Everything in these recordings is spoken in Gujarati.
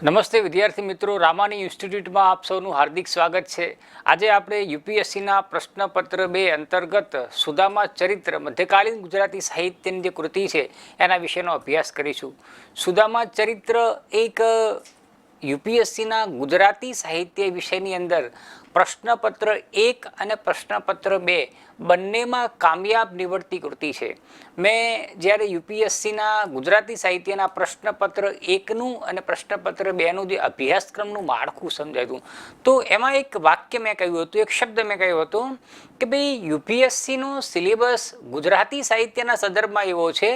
નમસ્તે વિદ્યાર્થી મિત્રો, રામાની ઇન્સ્ટિટ્યૂટમાં આપ સૌનું હાર્દિક સ્વાગત છે। આજે આપણે યુપીએસસીના પ્રશ્નપત્ર 2 અંતર્ગત સુદામા ચરિત્ર મધ્યકાલીન ગુજરાતી સાહિત્યની જે કૃતિ છે એના વિશેનો અભ્યાસ કરીશું। સુદામા ચરિત્ર એક યુપીએસસીના ગુજરાતી સાહિત્ય વિષયની અંદર પ્રશ્નપત્ર 1 અને પ્રશ્નપત્ર 2 બંનેમાં કામયાબ નીવડતી કૃતિ છે। મેં જ્યારે યુપીએસસીના ગુજરાતી સાહિત્યના પ્રશ્નપત્ર 1નું અને પ્રશ્નપત્ર 2નું જે અભ્યાસક્રમનું માળખું સમજાયું તો એમાં એક વાક્ય મેં કહ્યું હતું, એક શબ્દ મેં કહ્યું હતું કે ભાઈ યુપીએસસીનો સિલેબસ ગુજરાતી સાહિત્યના સંદર્ભમાં એવો છે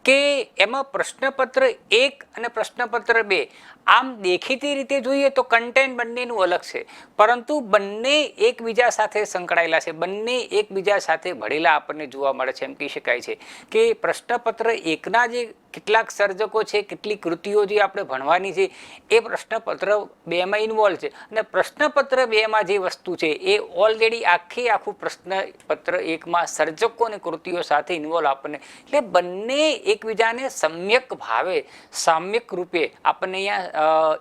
કે એમાં પ્રશ્નપત્ર 1 અને પ્રશ્નપત્ર 2 આમ દેખીતી રીતે જોઈએ તો કન્ટેન્ટ બંનેનું અલગ છે, પરંતુ બંને એકબીજા સાથે સંકળાયેલા છે, બંને એકબીજા સાથે ભળેલા આપણને જોવા મળે છે। એમ કહી શકાય છે કે પ્રશ્નપત્ર 1ના જે કેટલાક સર્જકો છે, કેટલી કૃતિઓ જે આપણે ભણવાની છે એ પ્રશ્નપત્ર 2માં ઇન્વોલ્વ છે, અને પ્રશ્નપત્ર 2માં જે વસ્તુ છે એ ઓલરેડી આખું પ્રશ્નપત્ર 1માં સર્જકો અને કૃતિઓ સાથે ઇન્વોલ્વ આપણને, એટલે બંને એકબીજાને સમ્યક ભાવે સામ્યક રૂપે આપણને અહીંયા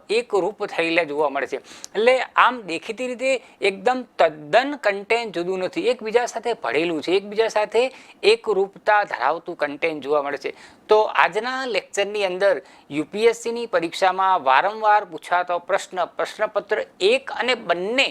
એક રૂપ થયેલા જોવા મળે છે। એટલે આમ દેખીતી રીતે એકદમ તદ્દન કન્ટેન્ટ જુદું નથી, એકબીજા સાથે ભળેલું છે, એકબીજા સાથે એક રૂપતા ધરાવતું કન્ટેન્ટ જોવા મળે છે। તો આજના લેક્ચરની અંદર યુપીએસસીની પરીક્ષામાં વારંવાર પૂછાતો પ્રશ્નપત્ર 1 અને બંને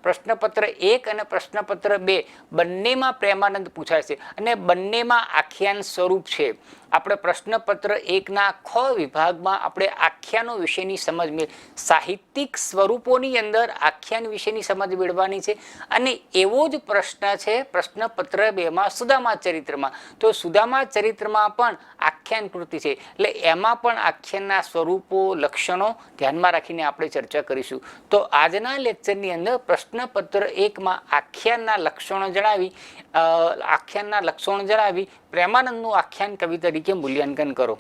પ્રશ્નપત્ર 1 અને પ્રશ્નપત્ર 2 બંનેમાં પ્રેમાનંદ પૂછાય છે અને બંનેમાં આખ્યાન સ્વરૂપ છે। આપણે પ્રશ્નપત્ર 1ના ખ વિભાગમાં આપણે આખ્યાનો વિશેની સમજ સાહિત્યિક સ્વરૂપોની અંદર આખ્યાન વિશેની સમજ મેળવવાની છે, અને એવો જ પ્રશ્ન છે પ્રશ્નપત્ર 2માં સુદામા ચરિત્રમાં। તો સુદામા ચરિત્રમાં પણ આખ્યાન કૃતિ છે, એટલે એમાં પણ આખ્યાનના સ્વરૂપો લક્ષણો ધ્યાનમાં રાખીને આપણે ચર્ચા કરીશું। તો આજના લેક્ચરની અંદર પ્રશ્નપત્ર 1માં આખ્યાનના લક્ષણો જણાવી પ્રેમાનંદનું આખ્યાન કવિ તરીકે મૂલ્યાંકન કરો।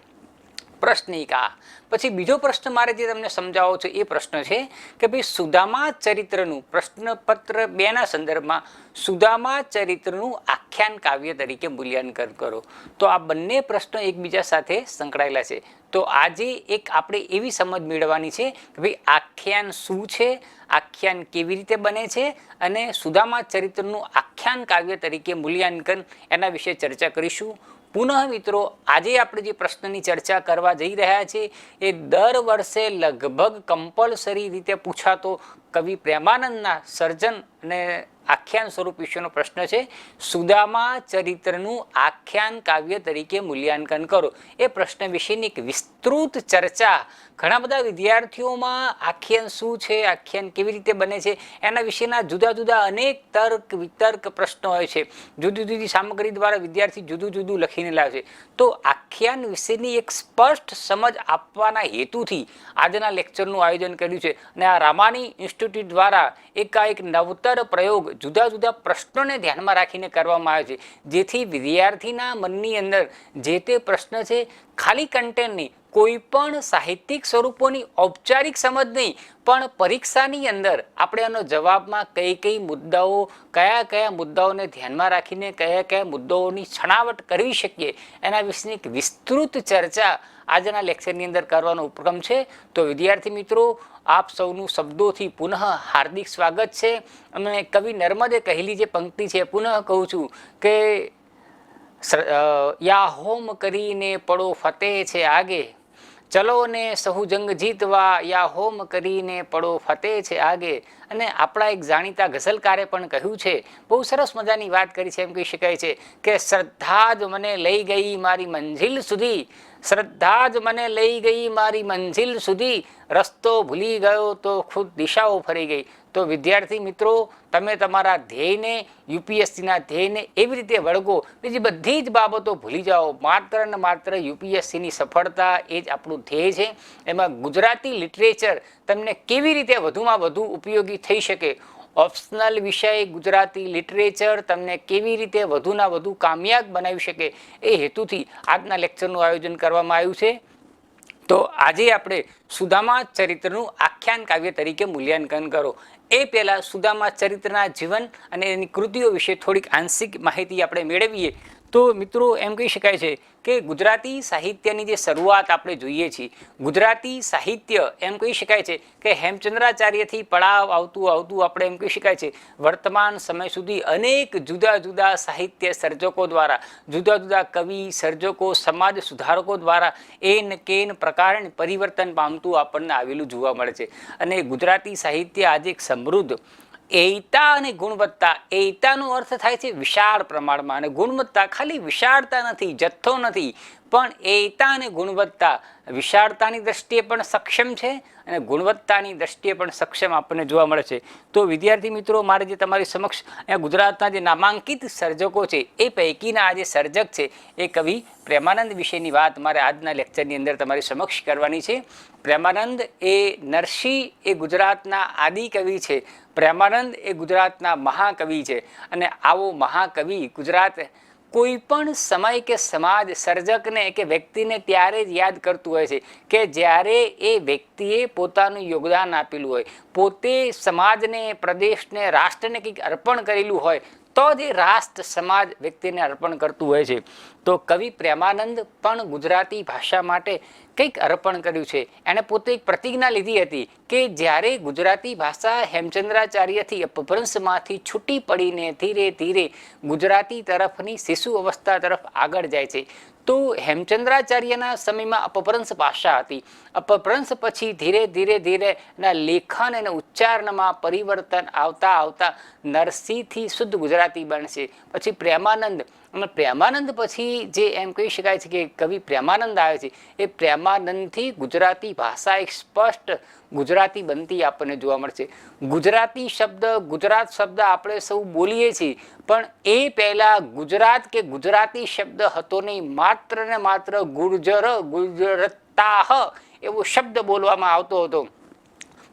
પ્રશ્ન 1 પછી બીજો પ્રશ્ન મારે જે તમને સમજાવવો છે એ પ્રશ્ન છે કે ભાઈ સુદામા ચરિત્રનું પ્રશ્નપત્ર 2ના સંદર્ભમાં સુદામા ચરિત્રનું આખ્યાન કાવ્ય તરીકે મૂલ્યાંકન કરો। તો આ બંને પ્રશ્નો એકબીજા સાથે સંકળાયેલા છે। તો આજે એક આપણે એવી સમજ મેળવવાની છે કે ભાઈ આખ્યાન શું છે, આખ્યાન કેવી રીતે બને છે, અને સુદામા ચરિત્રનું આખ્યાન કાવ્ય તરીકે મૂલ્યાંકન એના વિશે ચર્ચા કરીશું। પુનઃ મિત્રો, આજે આપણે જે પ્રશ્નની ચર્ચા કરવા જઈ રહ્યા છીએ એ દર વર્ષે લગભગ કમ્પલસરી રીતે પૂછાતો કવિ પ્રેમાનંદના સર્જન અને આખ્યાન સ્વરૂપ વિશેનો પ્રશ્ન છે। સુદામા ચરિત્રનું આખ્યાન કાવ્ય તરીકે મૂલ્યાંકન કરો। એ પ્રશ્ન વિશેની એક વિસ્તૃત ચર્ચા ઘણા બધા વિદ્યાર્થીઓમાં આખ્યાન શું છે, આખ્યાન કેવી રીતે બને છે એના વિશેના જુદા જુદા અનેક તર્ક વિતર્ક પ્રશ્નો હોય છે, જુદી જુદી સામગ્રી દ્વારા વિદ્યાર્થી જુદું જુદું લખીને લાવે છે। તો આખ્યાન વિશેની એક સ્પષ્ટ સમજ આપવાના હેતુથી આજના લેક્ચરનું આયોજન કર્યું છે, અને આ રામાની ઇન્સ્ટિટ્યૂટ દ્વારા એક નવતર પ્રયોગ જુદા જુદા પ્રશ્નોને ધ્યાનમાં રાખીને કરવામાં આવે છે, જેથી વિદ્યાર્થીના મનની અંદર જે તે પ્રશ્ન છે ખાલી કન્ટેન્ટ નહીં, કોઈ પણ સાહિત્યિક સ્વરૂપોની ઔપચારિક સમજ નહીં, પણ પરીક્ષાની અંદર આપણે એનો જવાબમાં કઈ મુદ્દાઓ કયા મુદ્દાઓને ધ્યાનમાં રાખીને કયા મુદ્દાઓની છણાવટ કરવી શકીએ એના વિશેની એક વિસ્તૃત ચર્ચા આજના લેક્ચરની અંદર કરવાનો ઉપક્રમ છે। તો વિદ્યાર્થી મિત્રો, આપ સૌનું શબ્દોથી પુનઃ હાર્દિક સ્વાગત છે। અને કવિ નર્મદે કહેલી જે પંક્તિ છે પુનઃ કહું છું કે યા હોમ કરીને પડો ફતેહ છે આગે, ચલો ને સહુ જંગ જીતવા, યા હોમ કરીને પડો ફતેહ છે આગે। અને આપણા એક જાણીતા ગઝલકારે પણ કહ્યું છે, બહુ સરસ મજાની વાત કરી છે, એમ કહી શકાય છે કે શ્રદ્ધા જ મને લઈ ગઈ મારી મંઝિલ સુધી, શ્રદ્ધા જ મને લઈ ગઈ મારી મંઝિલ સુધી, રસ્તો ભૂલી ગયો તો ખુદ દિશાઓ ફરી ગઈ। તો વિદ્યાર્થી મિત્રો, તમે તમારા ધ્યેયને યુપીએસસીના ધ્યેયને એવી રીતે વળગો, બીજી બધી જ બાબતો ભૂલી જાઓ, માત્ર ને માત્ર યુપીએસસીની સફળતા એ જ આપણું ધ્યેય છે। એમાં ગુજરાતી લિટરેચર તમને કેવી રીતે વધુમાં વધુ ઉપયોગી થઈ શકે, ઓપ્શનલ વિષય ગુજરાતી લિટરેચર તમને કેવી રીતે વધુના વધુ કામયાબ બનાવી શકે એ હેતુથી આજના લેક્ચરનું આયોજન કરવામાં આવ્યું છે। તો આજે આપણે સુદામા ચરિત્રનું આખ્યાન કાવ્ય તરીકે મૂલ્યાંકન કરો। એ પહેલાં સુદામા ચરિત્રના જીવન અને એની કૃતિઓ વિશે થોડીક આંશિક માહિતી આપણે મેળવીએ તો મિત્રો એમ કહી શકાય છે કે ગુજરાતી સાહિત્યની જે શરૂઆત આપણે જોઈએ છીએ, ગુજરાતી સાહિત્ય એમ કહી શકાય છે કે હેમચંદ્રાચાર્યથી પડાવ આવતું આવતું આપણે એમ કહી શકાય છે વર્તમાન સમય સુધી અનેક જુદા જુદા સાહિત્ય સર્જકો દ્વારા, જુદા જુદા કવિ સર્જકો, સમાજ સુધારકો દ્વારા એન કેન પ્રકારે પરિવર્તન પામતું આપણને આવેલું જોવા મળે છે. અને ગુજરાતી સાહિત્ય આજે એક સમૃદ્ધ એયતા અને ગુણવત્તા, એયતાનો અર્થ થાય છે વિશાળ પ્રમાણમાં, અને ગુણવત્તા ખાલી વિશાળતા નથી, જથ્થો નથી, પણ એયતા અને ગુણવત્તા વિશાળતાની દ્રષ્ટિએ પણ સક્ષમ છે અને ગુણવત્તાની દ્રષ્ટિએ પણ સક્ષમ આપણને જોવા મળે છે. તો વિદ્યાર્થી મિત્રો, મારે જે તમારી સમક્ષ અહીંયા ગુજરાતના જે નામાંકિત સર્જકો છે એ પૈકીના આ જે સર્જક છે એ કવિ પ્રેમાનંદ વિશેની વાત મારે આજના લેક્ચરની અંદર તમારી સમક્ષ કરવાની છે. પ્રેમાનંદ એ નરસિંહ એ ગુજરાતના આદિકવિ છે. પ્રેમાનંદ એ ગુજરાતના મહાકવિ છે. અને આવો મહાકવિ ગુજરાત કોઈ પણ સમય કે સમાજ સર્જકને કે વ્યક્તિને ત્યારે જ યાદ કરતું હોય છે કે જ્યારે એ વ્યક્તિએ પોતાનું યોગદાન આપેલું હોય, પોતે સમાજને, પ્રદેશને, રાષ્ટ્રને કંઈક અર્પણ કરેલું હોય, તો જ એ રાષ્ટ્ર, સમાજ વ્યક્તિને અર્પણ કરતું હોય છે. તો કવિ પ્રેમાનંદ પણ ગુજરાતી ભાષા માટે કંઈક અર્પણ કર્યું છે. એણે પોતે એક પ્રતિજ્ઞા લીધી હતી કે જ્યારે ગુજરાતી ભાષા હેમચંદ્રાચાર્યથી અપભ્રંશમાંથી છૂટી પડીને ધીરે ધીરે ગુજરાતી તરફની શિશુ અવસ્થા તરફ આગળ જાય છે, તો હેમચંદ્રાચાર્યના સમયમાં અપભ્રંશ ભાષા હતી. અપભ્રંશ પછી ધીરે ધીરે ધીરે એના લેખન અને ઉચ્ચારણમાં પરિવર્તન આવતા આવતા નરસિંહથી શુદ્ધ ગુજરાતી બનશે. પછી પ્રેમાનંદ, અને પ્રેમાનંદ પછી જે એમ કહી શકાય છે કે કવિ પ્રેમાનંદ આવે છે, એ પ્રેમાનંદથી ગુજરાતી ભાષા એક સ્પષ્ટ ગુજરાતી બનતી આપણને જોવા મળશે. ગુજરાતી શબ્દ, ગુજરાત શબ્દ આપણે સૌ બોલીએ છીએ, પણ એ પહેલા ગુજરાત કે ગુજરાતી શબ્દ હતો નહીં. માત્ર ને માત્ર ગુર્જર, ગુર્જરતાહ એવો શબ્દ બોલવામાં આવતો હતો.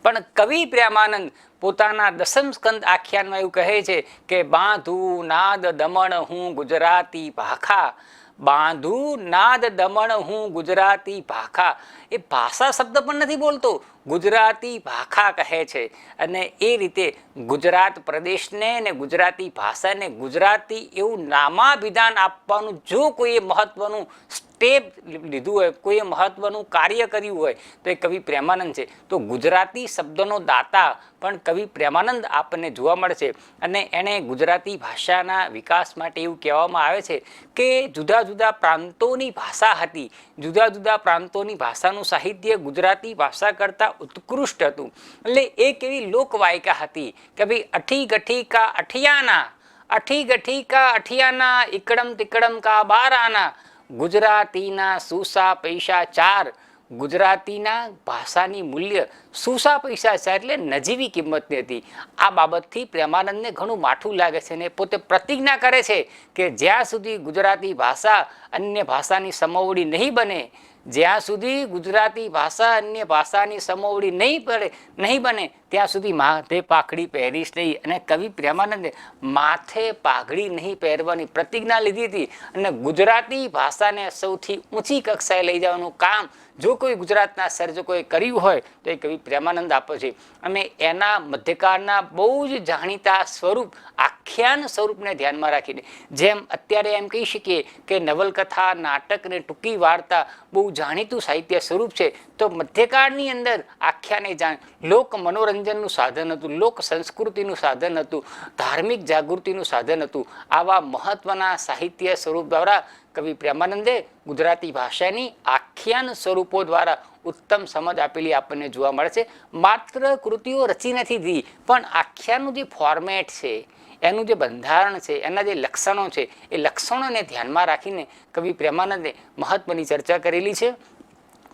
પણ કવિ પ્રેમાનંદ પોતાના દસમ સ્કંદ આખ્યાનમાં એવું કહે છે કે બાંધું નાદ દમણ હું ગુજરાતી ભાખા, બાંધું નાદ દમણ હું ગુજરાતી ભાખા. એ ભાષા શબ્દ પણ નથી બોલતો, ગુજરાતી ભાખા કહે છે. અને એ રીતે ગુજરાત પ્રદેશને ને ગુજરાતી ભાષાને ગુજરાતી એવું નામાભિધાન આપવાનું જો કોઈએ મહત્વનું સ્ટેપ લીધું હોય, કોઈએ મહત્વનું કાર્ય કર્યું હોય તો એ કવિ પ્રેમાનંદ છે. તો ગુજરાતી શબ્દનો દાતા પણ કવિ પ્રેમાનંદ આપણને જોવા મળે છે. અને એણે ગુજરાતી ભાષાના વિકાસ માટે એવું કહેવામાં આવે છે કે જુદા જુદા પ્રાંતોની ભાષા હતી, જુદા જુદા પ્રાંતોની ભાષાનું સાહિત્ય ગુજરાતી ભાષા કરતાં ઉત્કૃષ્ટ હતું. એટલે એક એવી લોકવાયકા હતી કે ભાઈ અઠી ગઠી કા અઠિયાના, અઠી ગઠી કા અઠિયાના, ઇકડમ તિકડમ કા બારાના, ગુજરાતીના સુસા પૈસા ચાર. ગુજરાતીના ભાષાની મૂલ્ય સુસા પૈસા ચાર એટલે નજીવી કિંમતની હતી. આ બાબતથી પ્રેમાનંદને ઘણું માઠું લાગે છે અને પોતે પ્રતિજ્ઞા કરે છે કે જ્યાં સુધી ગુજરાતી ભાષા અન્ય ભાષાની સમોવડી નહીં બને, જ્યાં સુધી ગુજરાતી ભાષા અન્ય ભાષાની સમોવડી નહીં બને ત્યાં સુધી માથે પાઘડી પહેરીશ નહીં. અને કવિ પ્રેમાનંદે માથે પાઘડી નહીં પહેરવાની પ્રતિજ્ઞા લીધી હતી. અને ગુજરાતી ભાષાને સૌથી ઊંચી કક્ષાએ લઈ જવાનું કામ જો કોઈ ગુજરાતના સર્જકોએ કર્યું હોય તો એ કવિ પ્રેમાનંદ આપે છે. અને એના મધ્યકાળના બહુ જ જાણીતા સ્વરૂપ, આખ્યાન સ્વરૂપને ધ્યાનમાં રાખીને, જેમ અત્યારે એમ કહી શકીએ કે નવલકથા, નાટક ને ટૂંકી વાર્તા બહુ જાણીતું સાહિત્ય સ્વરૂપ છે, તો મધ્યકાળની અંદર આખ્યાને લોક મનોરંજનનું સાધન હતું, લોક સંસ્કૃતિનું સાધન હતું, ધાર્મિક જાગૃતિનું સાધન હતું. આવા મહત્વના સાહિત્ય સ્વરૂપ દ્વારા કવિ પ્રેમાનંદે ગુજરાતી ભાષાની આખ્યાન સ્વરૂપો દ્વારા ઉત્તમ સમજ આપેલી આપણને જોવા મળે છે. માત્ર કૃતિઓ રચી નથી દીધી, પણ આખ્યાનનું જે ફોર્મેટ છે, એનું જે બંધારણ છે, એના જે લક્ષણો છે, એ લક્ષણોને ધ્યાનમાં રાખીને કવિ પ્રેમાનંદે મહત્વની ચર્ચા કરેલી છે.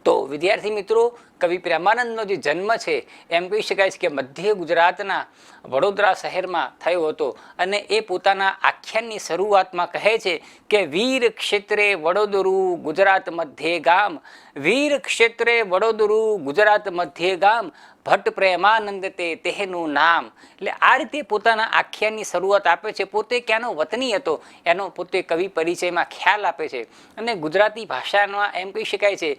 તો વિદ્યાર્થી મિત્રો, કવિ પ્રેમાનંદનો જે જન્મ છે એમ કહી શકાય છે કે મધ્ય ગુજરાતના વડોદરા શહેરમાં થયો હતો. અને એ પોતાના આખ્યાનની શરૂઆતમાં કહે છે કે વીર ક્ષેત્રે વડોદરું ગુજરાત મધ્યે ગામ, વીર ક્ષેત્રે વડોદરું ગુજરાત મધ્યે ગામ, ભટ્ટ પ્રેમાનંદ તે તેનું નામ. એટલે આ રીતે પોતાના આખ્યાનની શરૂઆત આપે છે. પોતે ક્યાંનો વતની હતો એનો પોતે કવિ પરિચયમાં ખ્યાલ આપે છે. અને ગુજરાતી ભાષામાં એમ કહી શકાય છે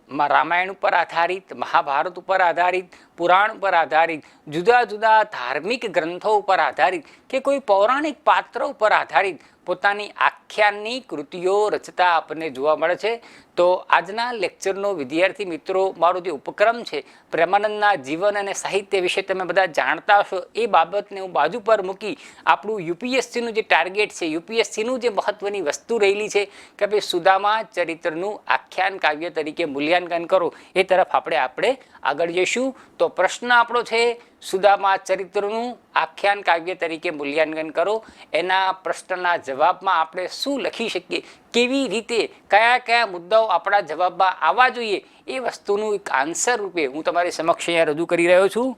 રામાયણ ઉપર આધારિત, મહાભારત ઉપર આધારિત, પુરાણ ઉપર આધારિત, જુદા જુદા ધાર્મિક ગ્રંથો ઉપર આધારિત કે કોઈ પૌરાણિક પાત્ર ઉપર આધારિત પોતાની આખ્યાનની કૃતિઓ રચતા આપણને જોવા મળે છે. તો આજના લેક્ચરનો વિદ્યાર્થી મિત્રો મારો જે ઉપક્રમ છે પ્રેમાનંદના જીવન અને સાહિત્ય વિશે તમે બધા જાણતા હશો, એ બાબતને હું બાજુ પર મૂકી આપણું યુપીએસસીનું જે ટાર્ગેટ છે, યુપીએસસીનું જે મહત્વની વસ્તુ રહેલી છે કે ભાઈ સુદામા ચરિત્રનું આખ્યાન કાવ્ય તરીકે મૂલ્યાંકન કરો, એ તરફ આપણે આગળ જઈશું. તો પ્રશ્ન આપણો છે સુદામા ચરિત્રનું આખ્યાન કાવ્ય તરીકે મૂલ્યાંકન કરો. એના પ્રશ્નના જવાબમાં આપણે શું લખી શકીએ, કેવી રીતે કયા કયા મુદ્દાઓ આપણા જવાબમાં આવવા જોઈએ, એ વસ્તુનું એક આન્સર રૂપે હું તમારી સમક્ષ અહીંયા રજૂ કરી રહ્યો છું.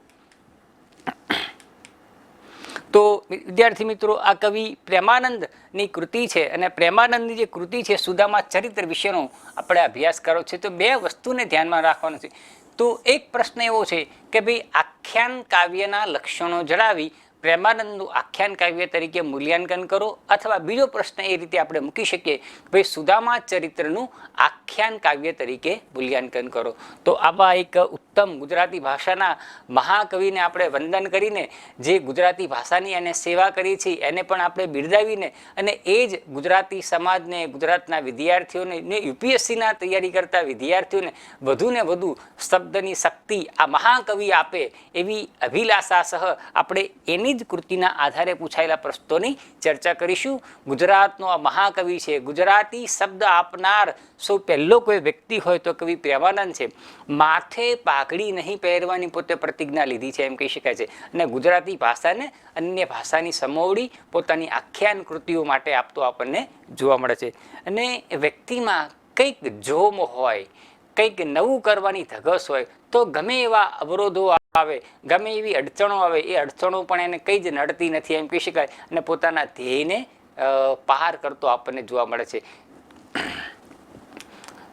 તો વિદ્યાર્થી મિત્રો, આ કવિ પ્રેમાનંદની કૃતિ છે અને પ્રેમાનંદની જે કૃતિ છે સુદામા ચરિત્ર વિશેનો આપણે અભ્યાસ કર્યો છે. તો બે વસ્તુને ધ્યાનમાં રાખવાનું છે. તો એક પ્રશ્ન એવો છે કે ભાઈ આખ્યાન કાવ્યના લક્ષણો જણાવી પ્રેમાનંદનું આખ્યાન કાવ્ય તરીકે મૂલ્યાંકન કરો, અથવા બીજો પ્રશ્ન એ રીતે આપણે મૂકી શકીએ ભાઈ સુદામા ચરિત્રનું આખ્યાન કાવ્ય તરીકે મૂલ્યાંકન કરો. તો આવા એક ઉત્તમ ગુજરાતી ભાષાના મહાકવિને આપણે વંદન કરીને જે ગુજરાતી ભાષાની એને સેવા કરી છે એને પણ આપણે બિરદાવીને અને એ જ ગુજરાતી સમાજને, ગુજરાતના વિદ્યાર્થીઓને ને યુપીએસસીના તૈયારી કરતા વિદ્યાર્થીઓને વધુને વધુ શબ્દની શક્તિ આ મહાકવિ આપે એવી અભિલાષા સહ આપણે એની જ કૃતિના આધારે પૂછાયેલા પ્રશ્નોની ચર્ચા કરીશું. ગુજરાતનો આ મહાકવિ છે, ગુજરાતી શબ્દ આપનાર સૌ પહેલો કોઈ વ્યક્તિ હોય તો કવિ પ્રેમાનંદ છે. માથે પાઘડી નહીં પહેરવાની પોતે પ્રતિજ્ઞા લીધી છે એમ કહી શકાય છે, અને ગુજરાતી ભાષાને અન્ય ભાષાની સમોવડી પોતાની આખ્યાન કૃતિઓ માટે આપતો આપણને જોવા મળે છે. અને વ્યક્તિમાં કંઈક જોમ હોય, કંઈક નવું કરવાની ધગસ હોય તો ગમે એવા અવરોધો આવે, ગમે એવી અડચણો આવે, એ અડચણો પણ એને કંઈ જ નડતી નથી એમ કહી શકાય, અને પોતાના ધ્યેયને પાર કરતો આપણને જોવા મળે છે.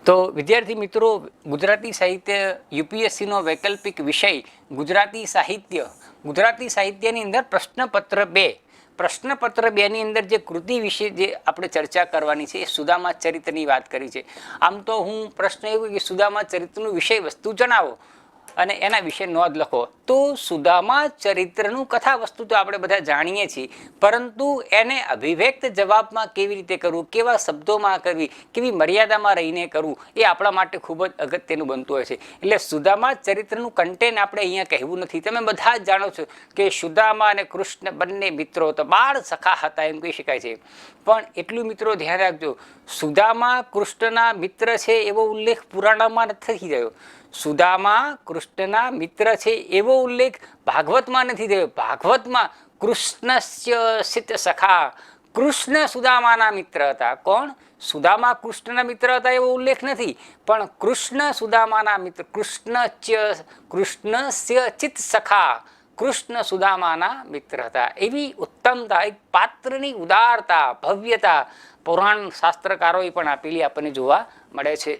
તો વિદ્યાર્થી મિત્રો, ગુજરાતી સાહિત્ય યુપીએસસીનો વૈકલ્પિક વિષય ગુજરાતી સાહિત્ય. ગુજરાતી સાહિત્યની અંદર પ્રશ્નપત્ર 2 ની અંદર જે કૃતિ વિશે જે આપણે ચર્ચા કરવાની છે એ સુદામા ચરિત્રની વાત કરી છે. આમ તો હું પ્રશ્ન એવું કે સુદામા ચરિત્રનું વિષય વસ્તુ જણાવો અને એના વિશે નોંધ લખો. તો સુદામા ચરિત્રનું કથા વસ્તુ તો આપણે બધા જાણીએ છીએ, પરંતુ એને અભિવ્યક્ત જવાબમાં કેવી રીતે કરવું, કેવા શબ્દોમાં કરવી, કેવી મર્યાદામાં રહીને કરવું, એ આપણા માટે ખૂબ જ અગત્યનું બનતું હોય છે. એટલે સુદામા ચરિત્રનું કન્ટેન્ટ આપણે અહીંયા કહેવું નથી. તમે બધા જ જાણો છો કે સુદામા અને કૃષ્ણ બંને મિત્રો તો બાળ સખા હતા એમ કહી શકાય છે. પણ એટલું મિત્રો ધ્યાન રાખજો, સુદામા કૃષ્ણના મિત્ર છે એવો ઉલ્લેખ પુરાણમાં નથી થયો. સુદામા કૃષ્ણના મિત્ર છે એવો ઉલ્લેખ ભાગવતમાં નથી થયો. ભાગવતમાં કૃષ્ણસ્ય સિત સખા, કૃષ્ણ સુદામાના મિત્ર હતા. કોણ? સુદામા કૃષ્ણના મિત્ર હતા એવો ઉલ્લેખ નથી, પણ કૃષ્ણ સુદામાના મિત્ર, કૃષ્ણસ્ય ચિત સખા, કૃષ્ણ સુદામાના મિત્ર હતા. એવી ઉત્તમતા, એક પાત્રની ઉદારતા, ભવ્યતા પુરાણ શાસ્ત્રકારોએ પણ આપેલી આપણને જોવા મળે છે.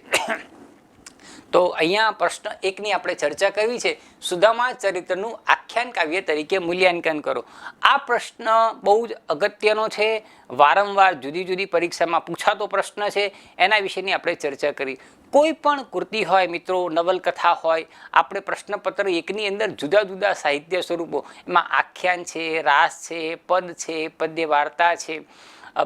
તો અહીંયા પ્રશ્ન 1ની આપણે ચર્ચા કરવી છે, સુદામા ચરિત્રનું આખ્યાન કાવ્ય તરીકે મૂલ્યાંકન કરો. આ પ્રશ્ન બહુ જ અગત્યનો છે, વારંવાર જુદી જુદી પરીક્ષામાં પૂછાતો પ્રશ્ન છે. એના વિશેની આપણે ચર્ચા કરી. કોઈ પણ કૃતિ હોય મિત્રો, નવલકથા હોય, આપણે પ્રશ્નપત્ર 1ની અંદર જુદા જુદા સાહિત્ય સ્વરૂપો, એમાં આખ્યાન છે, રાસ છે, પદ છે, પદ્ય વાર્તા છે,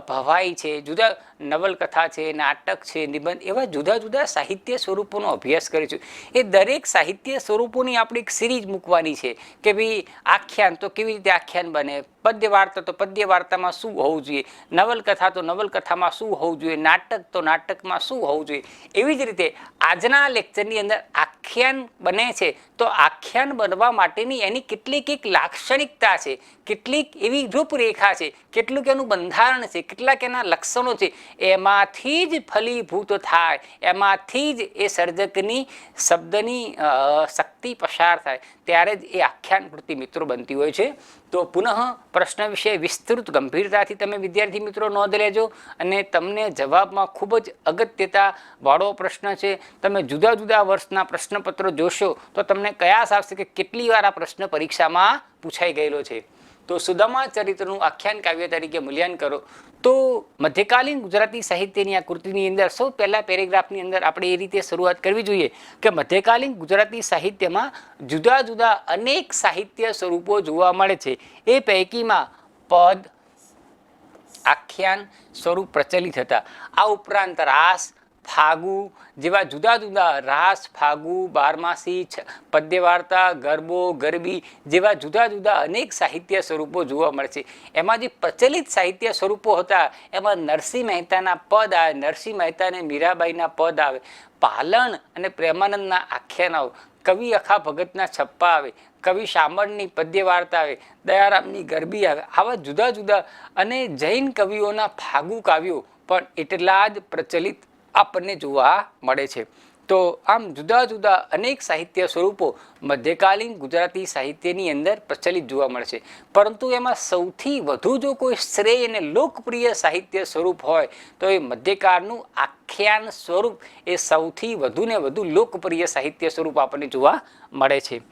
ભવાઈ છે, જુદા નવલકથા છે, નાટક છે, નિબંધ, એવા જુદા જુદા સાહિત્ય સ્વરૂપોનો અભ્યાસ કરીશું. એ દરેક સાહિત્ય સ્વરૂપોની આપણે એક સિરીઝ મૂકવાની છે કે ભાઈ આખ્યાન તો કેવી રીતે આખ્યાન બને, પદ્ય વાર્તા તો પદ્ય વાર્તામાં શું હોવું જોઈએ, નવલકથા તો નવલકથામાં શું હોવું જોઈએ, નાટક તો નાટકમાં શું હોવું જોઈએ. એવી જ રીતે આજના લેક્ચરની અંદર આખ્યાન બને છે તો આખ્યાન બનવા માટેની એની કેટલીક એક લાક્ષણિકતા છે, કેટલીક એવી રૂપરેખા છે, કેટલુંક એનું બંધારણ છે, કેટલાક એના લક્ષણો છે. એમાંથી જ ફલીભૂત થાય, એમાંથી જ એ સર્જકની શબ્દની શક્તિ પસાર થાય, ત્યારે જ એ આખ્યાન કૃતિ મિત્રો બનતી હોય છે. તો પુનઃ પ્રશ્ન વિશે વિસ્તૃત ગંભીરતાથી તમે વિદ્યાર્થી મિત્રો નોંધ લેજો, અને તમને જવાબમાં ખૂબ જ અગત્યતા વાળો પ્રશ્ન છે. તમે જુદા જુદા વર્ષના પ્રશ્નપત્રો જોશો તો તમને કયાસ આવશે કે કેટલી વાર આ પ્રશ્ન પરીક્ષામાં પૂછાઈ ગયેલો છે. તો સુદામા ચરિત્રનું આખ્યાન કાવ્ય તરીકે મૂલ્યાંકન કરો. તો મધ્યકાલીન ગુજરાતી સાહિત્યની આ કૃતિની અંદર સૌ પહેલા પેરેગ્રાફની અંદર આપણે એ રીતે શરૂઆત કરવી જોઈએ કે મધ્યકાલીન ગુજરાતી સાહિત્યમાં જુદા જુદા અનેક સાહિત્ય સ્વરૂપો જોવા મળે છે. એ પૈકીમાં પદ, આખ્યાન સ્વરૂપ પ્રચલિત હતા. આ ઉપરાંત રાસ, ફાગુ જેવા જુદા જુદા રાસ, ફાગુ, બારમાસી, પદ્ય વાર્તા, ગરબો, ગરબી જેવા જુદા જુદા અનેક સાહિત્ય સ્વરૂપો જોવા મળે છે. એમાં જે પ્રચલિત સાહિત્ય સ્વરૂપો હતા એમાં નરસિંહ મહેતાના પદ આવે, નરસિંહ મહેતા અને મીરાબાઈના પદ આવે, પાલણ અને પ્રેમાનંદના આખ્યાન આવે, કવિ અખા ભગતના છપ્પા આવે, કવિ શામળની પદ્ય વાર્તા આવે, દયારામની ગરબી આવે. આવા જુદા જુદા અને જૈન કવિઓના ફાગુ કાવ્યો પણ એટલા જ પ્રચલિત આપણને જોવા મળે છે. તો આમ જુદા જુદા અનેક સાહિત્ય સ્વરૂપો મધ્યકાલીન ગુજરાતી સાહિત્યની અંદર પ્રચલિત જોવા મળે છે. પરંતુ એમાં સૌથી વધુ જો કોઈ શ્રેય અને લોકપ્રિય સાહિત્ય સ્વરૂપ હોય તો એ મધ્યકાળનું આખ્યાન સ્વરૂપ એ સૌથી વધુ ને વધુ લોકપ્રિય સાહિત્ય સ્વરૂપ આપણને જોવા મળે છે.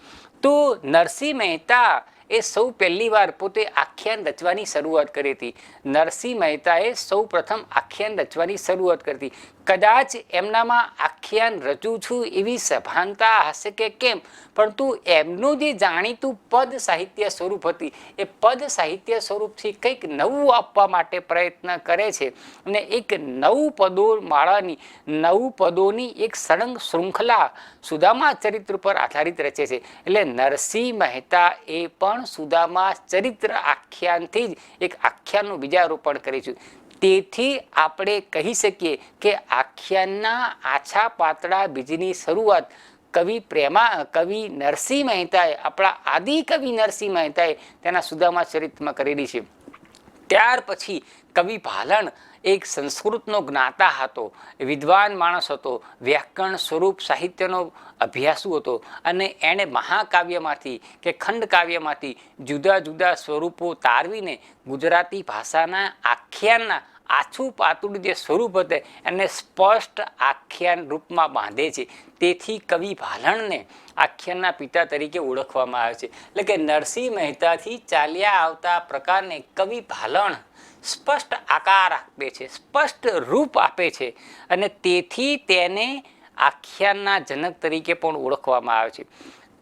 તો નરસિંહ મહેતા એ સૌ પહેલી વાર પોતે આખ્યાન રચવાની શરૂઆત કરી હતી. નરસિંહ મહેતાએ સૌ પ્રથમ આખ્યાન રચવાની શરૂઆત કરી હતી. કદાચ એમનામાં આખ્યાન રચું છું એવી સભાનતા હશે કે કેમ, પરંતુ એમનું જે જાણીતું પદ સાહિત્ય સ્વરૂપ હતી એ પદ સાહિત્ય સ્વરૂપથી કંઈક નવું આપવા માટે પ્રયત્ન કરે છે અને એક નવું પદો માળાની, નવું પદોની એક સળંગ શૃંખલા સુદામા ચરિત્ર પર આધારિત રચે છે. એટલે નરસિંહ મહેતા એ પણ સુદામા ચરિત્ર આખ્યાનથી જ એક આખ્યાનનું બીજારોપણ કરીશું. તેથી આપણે કહી શકીએ કે આખ્યાનના આછા પાતળા બીજની શરૂઆત કવિ નરસિંહ મહેતાએ, આપણા આદિ કવિ નરસિંહ મહેતાએ તેના સુદામા ચરિત્રમાં કરેલી છે. ત્યાર પછી કવિ ભાલણ એક સંસ્કૃતનો જ્ઞાતા હતો, વિદ્વાન માણસ હતો, વ્યાકરણ સ્વરૂપ સાહિત્યનો અભ્યાસુ હતો અને એણે મહાકાવ્યમાંથી કે ખંડકાવ્યમાંથી જુદા જુદા સ્વરૂપો તારવીને ગુજરાતી ભાષાના આખ્યાનના આછું પાતળું જે સ્વરૂપ હતું એને સ્પષ્ટ આખ્યાન રૂપમાં બાંધે છે. તેથી કવિ ભાલણને આખ્યાનના પિતા તરીકે ઓળખવામાં આવે છે. એટલે કે નરસિંહ મહેતાથી ચાલ્યા આવતા પ્રકારને કવિ ભાલણ સ્પષ્ટ આકાર આપે છે, સ્પષ્ટ રૂપ આપે છે અને તેથી તેને આખ્યાનના જનક તરીકે પણ ઓળખવામાં આવે છે.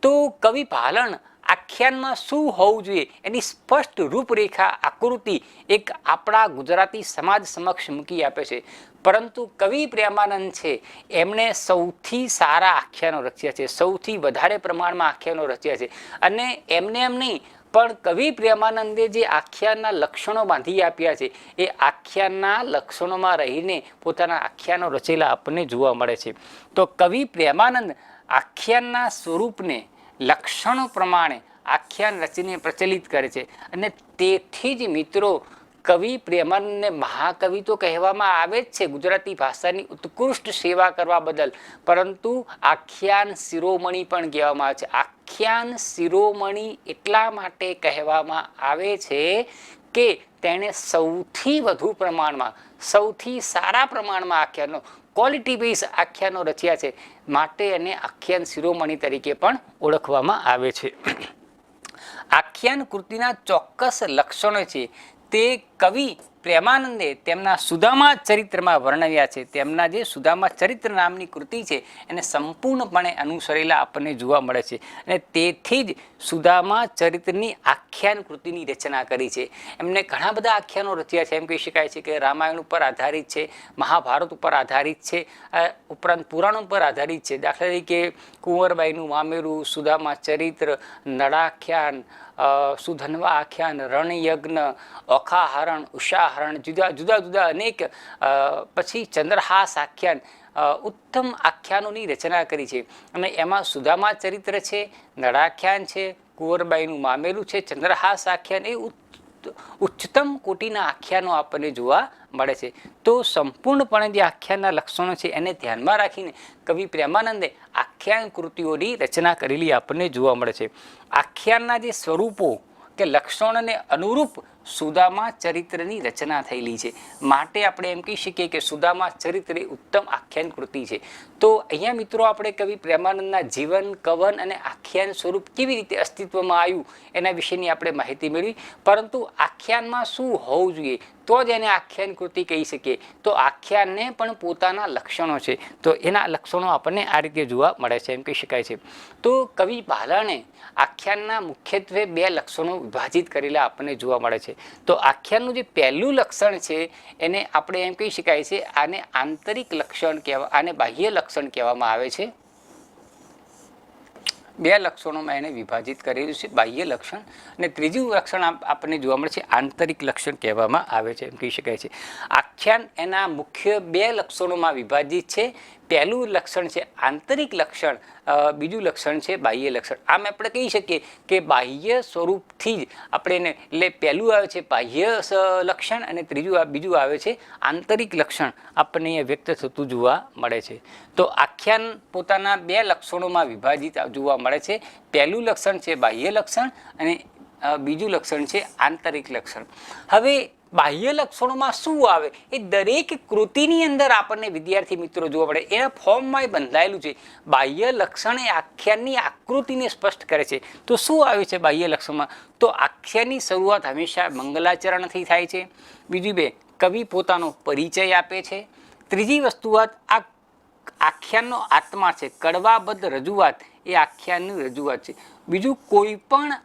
તો કવિ ભાલણ આખ્યાનમાં શું હોવું જોઈએ એની સ્પષ્ટ રૂપરેખા, આકૃતિ એક આપણા ગુજરાતી સમાજ સમક્ષ મૂકી આપે છે. પરંતુ કવિ પ્રેમાનંદ છે એમણે સૌથી સારા આખ્યાનો રચ્યા છે, સૌથી વધારે પ્રમાણમાં આખ્યાનો રચ્યા છે અને એમને એમ નહીં પણ કવિ પ્રેમાનંદે જે આખ્યાનના લક્ષણો બાંધી આપ્યા છે એ આખ્યાનના લક્ષણોમાં રહીને પોતાના આખ્યાનો રચેલા આપણને જોવા મળે છે. તો કવિ પ્રેમાનંદ આખ્યાનના સ્વરૂપને લક્ષણો પ્રમાણે આખ્યાન રચીને પ્રચલિત કરે છે અને તેથી જ મિત્રો કવિ પ્રેમાનંદને મહાકવિ તો કહેવામાં આવે જ છે ગુજરાતી ભાષાની ઉત્કૃષ્ટ સેવા કરવા બદલ, પરંતુ આખ્યાન શિરોમણી પણ કહેવામાં આવે છે. આખ્યાન શિરોમણી એટલા માટે કહેવામાં આવે છે કે તેણે સૌથી વધુ પ્રમાણમાં, સૌથી સારા પ્રમાણમાં આખ્યાનો, ક્વોલિટી બેઝ આખ્યાનો રચ્યા છે, માટે એને આખ્યાન શિરોમણી તરીકે પણ ઓળખવામાં આવે છે. આખ્યાન કૃતિના ચોક્કસ લક્ષણો છે તે કવિ પ્રેમાનંદે તેમના સુદામા ચરિત્રમાં વર્ણવ્યા છે. તેમના જે સુદામા ચરિત્ર નામની કૃતિ છે એને સંપૂર્ણપણે અનુસરેલા આપણને જોવા મળે છે અને તેથી જ સુદામા ચરિત્રની આખ્યાન કૃતિની રચના કરી છે. એમને ઘણા બધા આખ્યાનો રચ્યા છે. એમ કહી શકાય છે કે રામાયણ ઉપર આધારિત છે, મહાભારત ઉપર આધારિત છે, ઉપરાંત પુરાણો ઉપર આધારિત છે. દાખલા તરીકે કુંવરબાઈનું મામેરું, સુદામા ચરિત્ર, નળાખ્યાન, સુધન્વા આખ્યાન, રણયજ્ઞ, ઓખાહરણ, ઉષાહરણ, જુદા જુદા અનેક, પછી ચંદ્રહાસ આખ્યાન, ઉત્તમ આખ્યાનોની રચના કરી છે અને એમાં સુદામા ચરિત્ર છે, નળાખ્યાન છે, કુંવરબાઈનું મામેરું છે, ચંદ્રહાસ આખ્યાન એ ઉચ્ચતમ કોટીના આખ્યાનો આપણને જોવા મળે છે. તો સંપૂર્ણપણે જે આખ્યાનના લક્ષણો છે એને ધ્યાનમાં રાખીને કવિ પ્રેમાનંદે આખ્યાન કૃતિઓની રચના કરેલી આપણને જોવા મળે છે. આખ્યાનના જે સ્વરૂપો કે લક્ષણોને અનુરૂપ સુદામા ચરિત્રની રચના થયેલી છે, માટે આપણે એમ કહી શકીએ કે સુદામા ચરિત્ર એ ઉત્તમ આખ્યાન કૃતિ છે. તો અહીંયા મિત્રો આપણે કવિ પ્રેમાનંદના જીવન, કવન અને આખ્યાન સ્વરૂપ કેવી રીતે અસ્તિત્વમાં આવ્યું એના વિશેની આપણે માહિતી મેળવી. પરંતુ આખ્યાનમાં શું હોવું જોઈએ તો જ એને આખ્યાન કૃતિ કહી શકીએ. તો આખ્યાનને પણ પોતાના લક્ષણો છે, તો એના લક્ષણો આપણને આ રીતે જોવા મળે છે, એમ કહી શકાય છે. તો કવિ ભાલણે આખ્યાનના મુખ્યત્વે બે લક્ષણો વિભાજિત કરેલા આપણને જોવા મળે છે. છે. તો આખ્યાનનું જે પહેલું લક્ષણ છે એને આપણે એમ કહી શકાય છે, આને આંતરિક લક્ષણ આને બાહ્ય લક્ષણ કહેવામાં આવે છે. બે લક્ષણોમાં એને વિભાજિત કરેલું છે, બાહ્ય લક્ષણ અને ત્રીજું લક્ષણ આપણને જોવા મળે છે આંતરિક લક્ષણ કહેવામાં આવે છે એમ કહી શકાય છે. આખ્યાન એના મુખ્ય બે લક્ષણોમાં વિભાજિત છે. પહેલું લક્ષણ છે આંતરિક લક્ષણ, બીજું લક્ષણ છે બાહ્ય લક્ષણ. આમ આપણે કહી શકીએ કે બાહ્ય સ્વરૂપથી જ આપણે એને, એટલે પહેલું આવે છે બાહ્ય લક્ષણ અને બીજું આવે છે આંતરિક લક્ષણ આપણને અહીંયા વ્યક્ત થતું જોવા મળે છે. તો આખ્યાન પોતાના બે લક્ષણોમાં વિભાજિત જોવા મળે છે. પહેલું લક્ષણ છે બાહ્ય લક્ષણ અને બીજું લક્ષણ છે આંતરિક લક્ષણ. હવે બાહ્ય લક્ષણોમાં શું આવે એ દરેક કૃતિની અંદર આપણને વિદ્યાર્થી મિત્રો જોવા મળે, એના ફોર્મમાં બંધાયેલું છે. બાહ્ય લક્ષણ એ આખ્યાનની આકૃતિને સ્પષ્ટ કરે છે. તો શું આવે છે બાહ્ય લક્ષણમાં? તો આખ્યાનની શરૂઆત હંમેશા મંગલાચરણથી થાય છે. બીજું બે, કવિ પોતાનો પરિચય આપે છે. ત્રીજી વસ્તુઆત આ આખ્યાનનો આત્મા છે, કડવાબદ્ધ રજૂઆત એ આખ્યાનની રજૂઆત છે. બીજું કોઈ પણ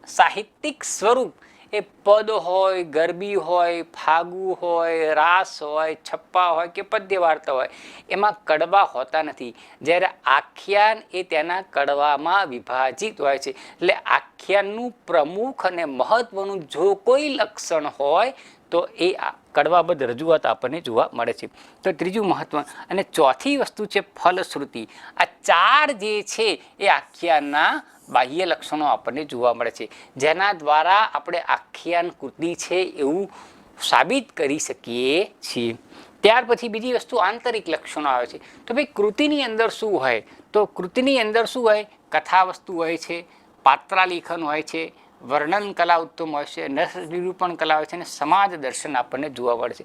સાહિત્યિક સ્વરૂપ એ પદ હોય, ગરબી હોય, ફાગુ હોય, રાસ હોય, છપ્પા હોય કે પદ્ય વાર્તા હોય, એમાં કડવા હોતા નથી. જ્યારે આખ્યાન એ તેના કડવામાં વિભાજિત હોય છે. એટલે આખ્યાનનું પ્રમુખ અને મહત્વનું જો કોઈ લક્ષણ હોય તો એ કડવાબદ્ધ રજૂઆત આપણને જોવા મળે છે. તો ત્રીજું મહત્વ. અને ચોથી વસ્તુ છે ફલશ્રુતિ. આ ચાર જે છે એ આખ્યાનના બાહ્ય લક્ષણો આપણને જોવા મળે છે, જેના દ્વારા આપણે આખ્યાન કૃતિ છે એવું સાબિત કરી શકીએ છીએ. ત્યાર પછી બીજી વસ્તુ આંતરિક લક્ષણો આવે છે. તો ભાઈ કૃતિની અંદર શું હોય? તો કૃતિની અંદર શું હોય? કથા વસ્તુ હોય છે, પાત્રાલેખન હોય છે, વર્ણન કલા ઉત્તમ હોય છે, નિરૂપણ કલા હોય છે અને સમાજ દર્શન આપણને જોવા મળે છે.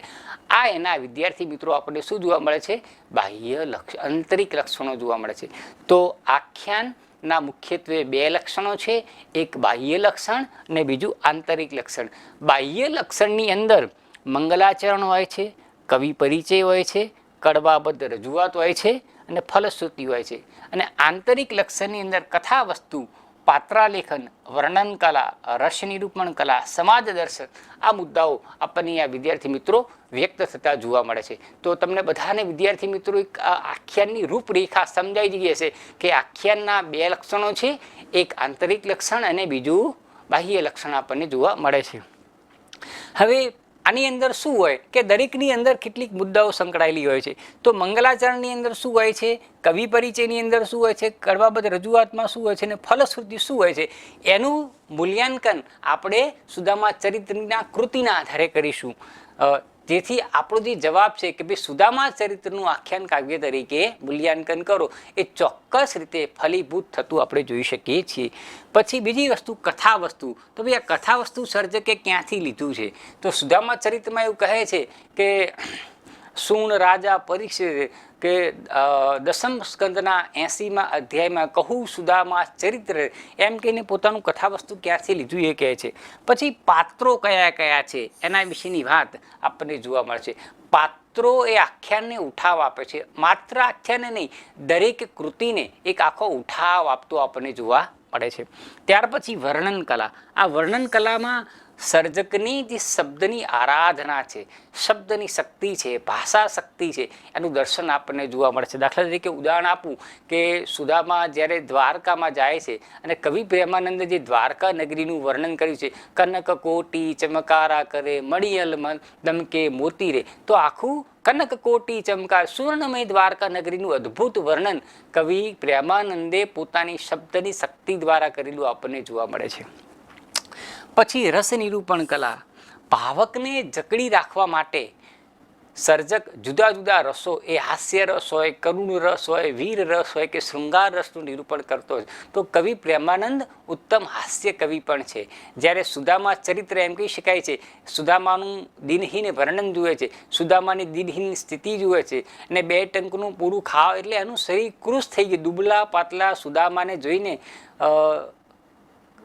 આ એના વિદ્યાર્થી મિત્રો આપણને શું જોવા મળે છે? બાહ્ય આંતરિક લક્ષણો જોવા મળે છે. તો આખ્યાનના મુખ્યત્વે બે લક્ષણો છે, એક બાહ્ય લક્ષણ અને બીજું આંતરિક લક્ષણ. બાહ્ય લક્ષણની અંદર મંગલાચરણ હોય છે, કવિ પરિચય હોય છે, કડવાબદ્ધ રજૂઆત હોય છે અને ફલશ્રુતિ હોય છે. અને આંતરિક લક્ષણની અંદર કથા વસ્તુ, પાત્રાલેખન, વર્ણન કલા, રસ નિરૂપણ કલા, સમાજ દર્શન, આ મુદ્દાઓ આપણને આ વિદ્યાર્થી મિત્રો વ્યક્ત થતા જોવા મળે છે. તો તમને બધાને વિદ્યાર્થી મિત્રો એક આખ્યાનની રૂપરેખા સમજાઈ ગઈ હશે કે આખ્યાનના બે લક્ષણો છે, એક આંતરિક લક્ષણ અને બીજું બાહ્ય લક્ષણ આપણને જોવા મળે છે. હવે આની અંદર શું હોય કે દરેકની અંદર કેટલીક મુદ્દાઓ સંકળાયેલી હોય છે. તો મંગલાચરણની અંદર શું હોય છે, કવિ પરિચયની અંદર શું હોય છે, કડવાબદ્ધ રજૂઆતમાં શું હોય છે અને ફલશ્રુતિ શું હોય છે, એનું મૂલ્યાંકન આપણે સુદામા ચરિત્રના કૃતિના આધારે કરીશું. જેથી આપણો જે જવાબ છે કે ભાઈ સુદામા ચરિત્રનું આખ્યાન કાવ્ય તરીકે મૂલ્યાંકન કરો એ ચોક્કસ રીતે ફલીભૂત થતું આપણે જોઈ શકીએ છીએ. પછી બીજી વસ્તુ કથા વસ્તુ. તો ભાઈ આ કથા વસ્તુ સર્જકે ક્યાંથી લીધું છે? તો સુદામા ચરિત્રમાં એવું કહે છે કે સુણ રાજા પરીક્ષિત કે દસમ સ્કંદના 80મા અધ્યાયમાં કહું સુદામા ચરિત્ર, એમ કહીને પોતાનું કથા વસ્તુ ક્યાંથી લીધું એ કહે છે. પછી પાત્રો કયા કયા છે એના વિશેની વાત આપણને જોવા મળે છે. પાત્રો એ આખ્યાનને ઉઠાવ આપે છે, માત્ર આખ્યાનને નહીં, દરેક કૃતિને એક આખો ઉઠાવ આપતો આપણને જોવા મળે છે. ત્યાર પછી વર્ણન કલા. આ વર્ણન કલામાં સર્જકની જે શબ્દની આરાધના છે, શબ્દની શક્તિ છે, ભાષા શક્તિ છે, એનું દર્શન આપણને જોવા મળે છે. દાખલા તરીકે ઉદાહરણ આપું કે સુદામા જ્યારે દ્વારકામાં જાય છે અને કવિ પ્રેમાનંદે જે દ્વારકા નગરીનું વર્ણન કર્યું છે, કનક કોટી ચમકારા કરે, મણિયલ દમકે મોતી રે, તો આખું કનક કોટી ચમકાર સુવર્ણમય દ્વારકા નગરીનું અદ્ભુત વર્ણન કવિ પ્રેમાનંદે પોતાની શબ્દની શક્તિ દ્વારા કરેલું આપણને જોવા મળે છે. પછી રસ નિરૂપણ કલા. ભાવકને જકડી રાખવા માટે સર્જક જુદા જુદા રસો, એ હાસ્ય રસ હોય, કરુણ રસ હોય, વીર રસ હોય કે શૃંગાર રસનું નિરૂપણ કરતો હોય. તો કવિ પ્રેમાનંદ ઉત્તમ હાસ્ય કવિ પણ છે. જ્યારે સુદામા ચરિત્ર એમ કહી શકાય છે, સુદામાનું દિનહીન વર્ણન જુએ છે, સુદામાની દિનહીન સ્થિતિ જુએ છે અને 2 ટંકનું પૂરું ખાવ એટલે એનું શરીર કૃશ થઈ ગયું. દુબલા પાતળા સુદામાને જોઈને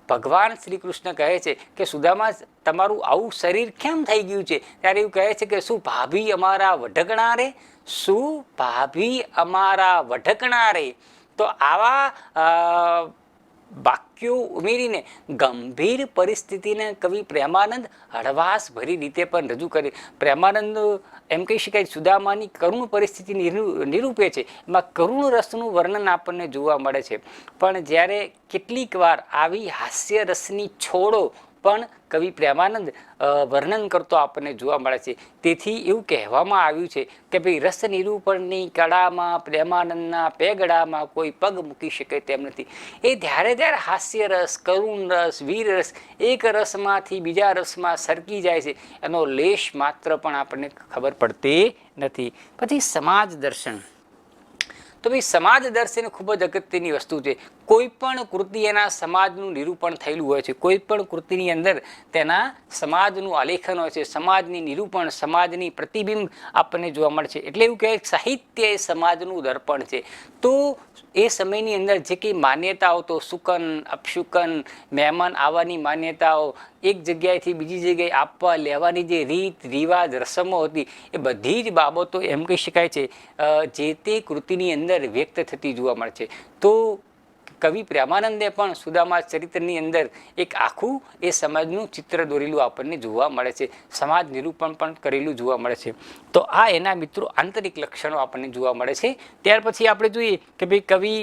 ભગવાન શ્રી કૃષ્ણ કહે છે કે સુદામા તમારું આવું શરીર કેમ થઈ ગયું છે? ત્યારે એવું કહે છે કે શું ભાભી અમારા વઢકણા રે, શું ભાભી અમારા વઢકણા રે. તો આવા વાક્યો ઉમેરીને ગંભીર પરિસ્થિતિને કવિ પ્રેમાનંદ હળવાશ ભરી રીતે પણ રજૂ કરે. પ્રેમાનંદ એમ કહી શકાય સુદામાની કરુણ પરિસ્થિતિ નિરૂપે છે. એમાં કરુણ રસનું વર્ણન આપણને જોવા મળે છે. પણ જ્યારે કેટલીક વાર આવી હાસ્ય રસની છોડો પણ કવિ પ્રેમાનંદ વર્ણન કરતો આપણને જોવા મળે છે. તેથી એવું કહેવામાં આવ્યું છે કે ભાઈ રસ નિરૂપણની કળામાં પ્રેમાનંદના પેગડામાં કોઈ પગ મૂકી શકે તેમ નથી. એ ત્યારે હાસ્ય રસ, કરુણ રસ, વીર રસ એક રસમાંથી બીજા રસમાં સરકી જાય છે. એનો લેશ માત્ર પણ આપણને ખબર પડતી નથી. પછી સમાજ દર્શન. તો ભાઈ સમાજ દર્શન ખૂબ જ અગત્યની વસ્તુ છે. કોઈ પણ કૃતિ એના સમાજનું નિરૂપણ થયેલું હોય છે. કોઈ પણ કૃતિની અંદર તેના સમાજનું આલેખન હોય છે. સમાજની નિરૂપણ, સમાજની પ્રતિબિંબ આપણને જોવા મળે છે. એટલે એવું કહેવાય સાહિત્ય એ સમાજનું દર્પણ છે. તો એ સમયની અંદર જે કંઈ માન્યતાઓ તો શુકન, અપશુકન, મહેમાન આવવાની માન્યતાઓ, એક જગ્યાએથી બીજી જગ્યાએ આપવા લેવાની જે રીત રિવાજ રસમો હતી એ બધી જ બાબતો એમ કહી શકાય છે જે તે કૃતિની અંદર વ્યક્ત થતી જોવા મળે છે. તો કવિ પ્રેમાનંદે પણ સુદામા ચરિત્રની અંદર એક આખું એ સમાજનું ચિત્ર દોરેલું આપણને જોવા મળે છે. સમાજ નિરૂપણ પણ કરેલું જોવા મળે છે. તો આ એના મિત્રો આંતરિક લક્ષણો આપણને જોવા મળે છે. ત્યાર પછી આપણે જોઈએ કે ભાઈ કવિ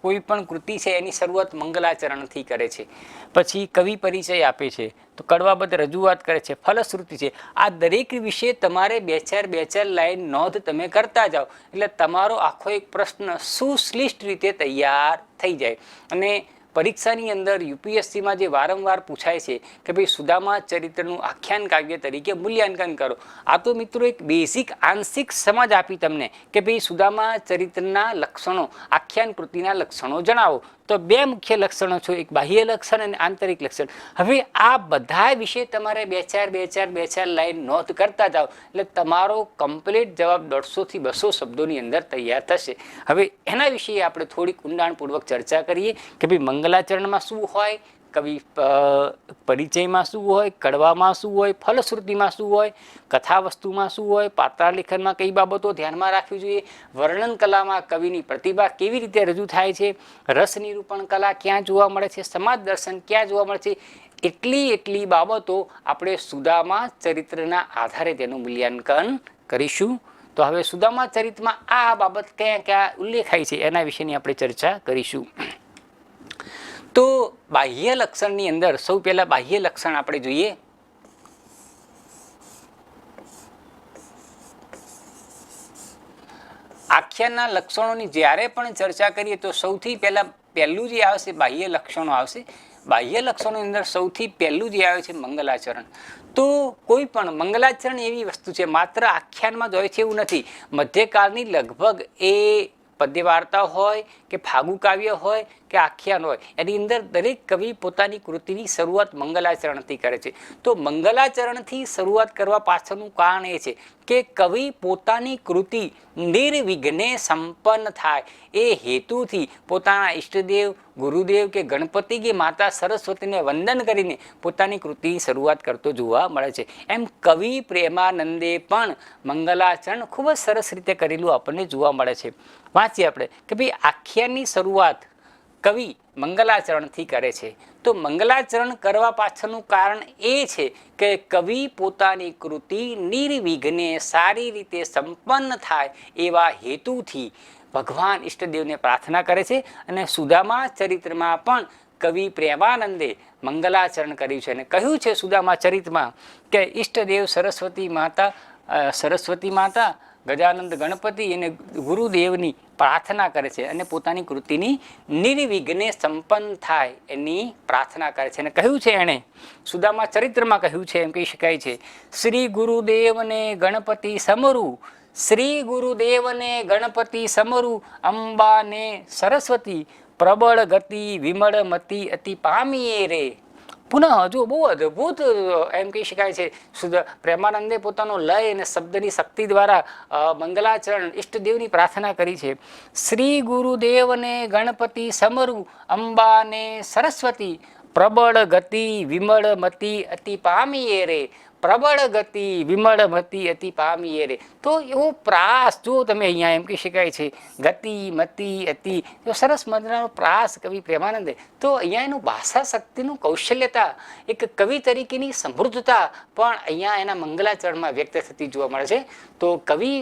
કોઈ પણ કૃતિ છે એની શરૂઆત મંગલાચરણથી કરે છે. પછી કવિ પરિચય આપે છે, તો કડવાબદ્ધ રજૂઆત કરે છે, ફલશ્રુતિ છે. આ દરેક વિશે તમારે બે ચાર લાઈન નોંધ તમે કરતા જાઓ એટલે તમારો આખો એક પ્રશ્ન સુશ્લિષ્ટ રીતે તૈયાર થઈ જાય. અને પરીક્ષાની અંદર યુપીએસસીમાં જે વારંવાર પૂછાય છે કે ભાઈ સુદામા ચરિત્રનું આખ્યાન કાવ્ય તરીકે મૂલ્યાંકન કરો. આ તો મિત્રો એક બેઝિક આંશિક સમજ આપી તમને કે ભાઈ સુદામા ચરિત્રના લક્ષણો, આખ્યાન કૃતિના લક્ષણો જણાવો. તો બે મુખ્ય લક્ષણો છે, એક બાહ્ય લક્ષણ અને આંતરિક લક્ષણ. હવે આ બધા વિશે તમારે બે ચાર લાઈન નોંધ કરતા જાઓ એટલે તમારો કમ્પ્લીટ જવાબ 150 થી 200 શબ્દોની અંદર તૈયાર થશે. હવે એના વિશે આપણે થોડીક ઊંડાણપૂર્વક ચર્ચા કરીએ કે ભાઈ મંગલાચરણમાં શું હોય, કવિ પરિચયમાં શું હોય, કડવામાં શું હોય, ફલશ્રુતિમાં શું હોય, કથા વસ્તુમાં શું હોય, પાત્રાલેખનમાં કઈ બાબતો ધ્યાનમાં રાખવી જોઈએ, વર્ણન કલામાં કવિની પ્રતિભા કેવી રીતે રજૂ થાય છે, રસ નિરૂપણ કલા ક્યાં જોવા મળે છે, સમાજ દર્શન ક્યાં જોવા મળે છે, એટલી બાબતો આપણે સુદામા ચરિત્રના આધારે તેનું મૂલ્યાંકન કરીશું. તો હવે સુદામા ચરિત્રમાં આ બાબત ક્યાં ઉલ્લેખાય છે એના વિશેની આપણે ચર્ચા કરીશું. તો બાહ્ય લક્ષણની અંદર સૌ પહેલા બાહ્ય લક્ષણ આપણે જોઈએ. આખ્યાનના લક્ષણોની જ્યારે પણ ચર્ચા કરીએ તો સૌથી પહેલું જે આવશે બાહ્ય લક્ષણો આવશે. બાહ્ય લક્ષણોની અંદર સૌથી પહેલું જે આવે છે મંગલાચરણ. તો કોઈ પણ મંગલાચરણ એવી વસ્તુ છે માત્ર આખ્યાનમાં જ હોય છે એવું નથી. મધ્યકાળની લગભગ એ પદ્ય વાર્તા હોય કે ફાગુ કાવ્ય હોય કે આખ્યાન હોય એની અંદર દરેક કવિ પોતાની કૃતિની શરૂઆત મંગલાચરણથી કરે છે. તો મંગલાચરણથી શરૂઆત કરવા પાછળનું કારણ એ છે કે કવિ પોતાની કૃતિ નિર્વિઘ્ને સંપન્ન થાય એ હેતુથી પોતાના ઈષ્ટદેવ, ગુરુદેવ કે ગણપતિ કે માતા સરસ્વતીને વંદન કરીને પોતાની કૃતિની શરૂઆત કરતો જોવા મળે છે. એમ કવિ પ્રેમાનંદે પણ મંગલાચરણ ખૂબ જ સરસ રીતે કરેલું આપણને જોવા મળે છે. વાંચીએ આપણે કે ભાઈ આખ્યાનની શરૂઆત કવિ મંગલાચરણથી કરે છે. તો મંગલાચરણ કરવા પાછળનું કારણ એ છે કે કવિ પોતાની કૃતિ નિર્વિઘ્ને સારી રીતે સંપન્ન થાય એવા હેતુથી ભગવાન ઈષ્ટદેવને પ્રાર્થના કરે છે. અને સુદામા ચરિત્રમાં પણ કવિ પ્રેમાનંદે મંગલાચરણ કર્યું છે અને કહ્યું છે સુદામા ચરિત્રમાં કે ઈષ્ટદેવ સરસ્વતી માતા ગજાનંદ ગણપતિ અને ગુરુદેવની પ્રાર્થના કરે છે અને પોતાની કૃતિની નિર્વિઘ્ને સંપન્ન થાય એની પ્રાર્થના કરે છે. અને કહ્યું છે એણે સુદામા ચરિત્રમાં કહ્યું છે એમ કહી શકાય છે, શ્રી ગુરુદેવને ગણપતિ સમરું, શ્રી ગુરુદેવને ગણપતિ સમરું, અંબાને સરસ્વતી પ્રબળ ગતિ વિમળ મતી અતિ પામીએ રે. પુનઃ જો બહુ અદ્ભુત એમ કહી શકાય છે પ્રેમાનંદે પોતાનો લય અને શબ્દની શક્તિ દ્વારા મંગલાચરણ ઈષ્ટદેવની પ્રાર્થના કરી છે. શ્રી ગુરુદેવને ગણપતિ સમરું, અંબાને સરસ્વતી પ્રબળ ગતિ વિમળ મતિ અતિ પામીએ રે, પ્રબળ ગતિ વિમળ મતિ અતિ પામીએ રે. તો એવો પ્રાસ જો તમે અહીંયા એમ કહી શકાય છે, ગતિ મતિ અતિ, જો સરસ મજાનો પ્રાસ કવિ પ્રેમાનંદે. તો અહીંયા એનું ભાષા શક્તિનું કૌશલ્યતા, એક કવિ તરીકેની સમૃદ્ધતા પણ અહીંયા એના મંગલાચરણમાં વ્યક્ત થતી જોવા મળે છે. તો કવિ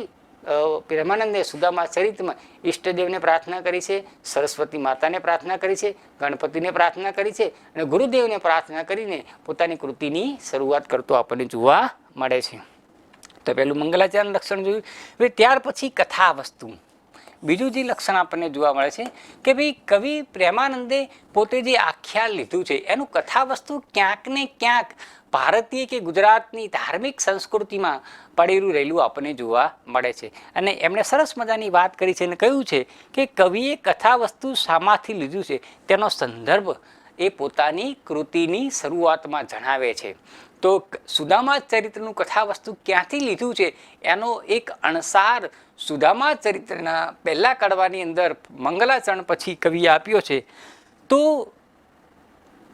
પ્રેમાનંદે સુદામા ચરિત્રમાં ઈષ્ટદેવને પ્રાર્થના કરી છે, સરસ્વતી માતાને પ્રાર્થના કરી છે, ગણપતિને પ્રાર્થના કરી છે અને ગુરુદેવને પ્રાર્થના કરીને પોતાની કૃતિની શરૂઆત કરતો આપણને જોવા મળે છે. તો પહેલું મંગલાચરણ લક્ષણ જોયું. હવે ત્યાર પછી કથા વસ્તુ, બીજું જે લક્ષણ આપણને જોવા મળે છે કે ભાઈ કવિ પ્રેમાનંદે પોતે જે આખ્યાન લીધું છે એનું કથા વસ્તુ ક્યાંક ને ક્યાંક ભારતીય કે ગુજરાતની ધાર્મિક સંસ્કૃતિમાં પડેલું રહેલું આપણને જોવા મળે છે. અને એમણે સરસ મજાની વાત કરી છે અને કહ્યું છે કે કવિએ કથા વસ્તુ શામાંથી લીધું છે તેનો સંદર્ભ એ પોતાની કૃતિની શરૂઆતમાં જણાવે છે. તો સુદામા ચરિત્રનું કથા વસ્તુ ક્યાંથી લીધું છે એનો એક અણસાર સુદામા ચરિત્રના પહેલા કડવાની અંદર મંગલાચરણ પછી કવિએ આપ્યો છે. તો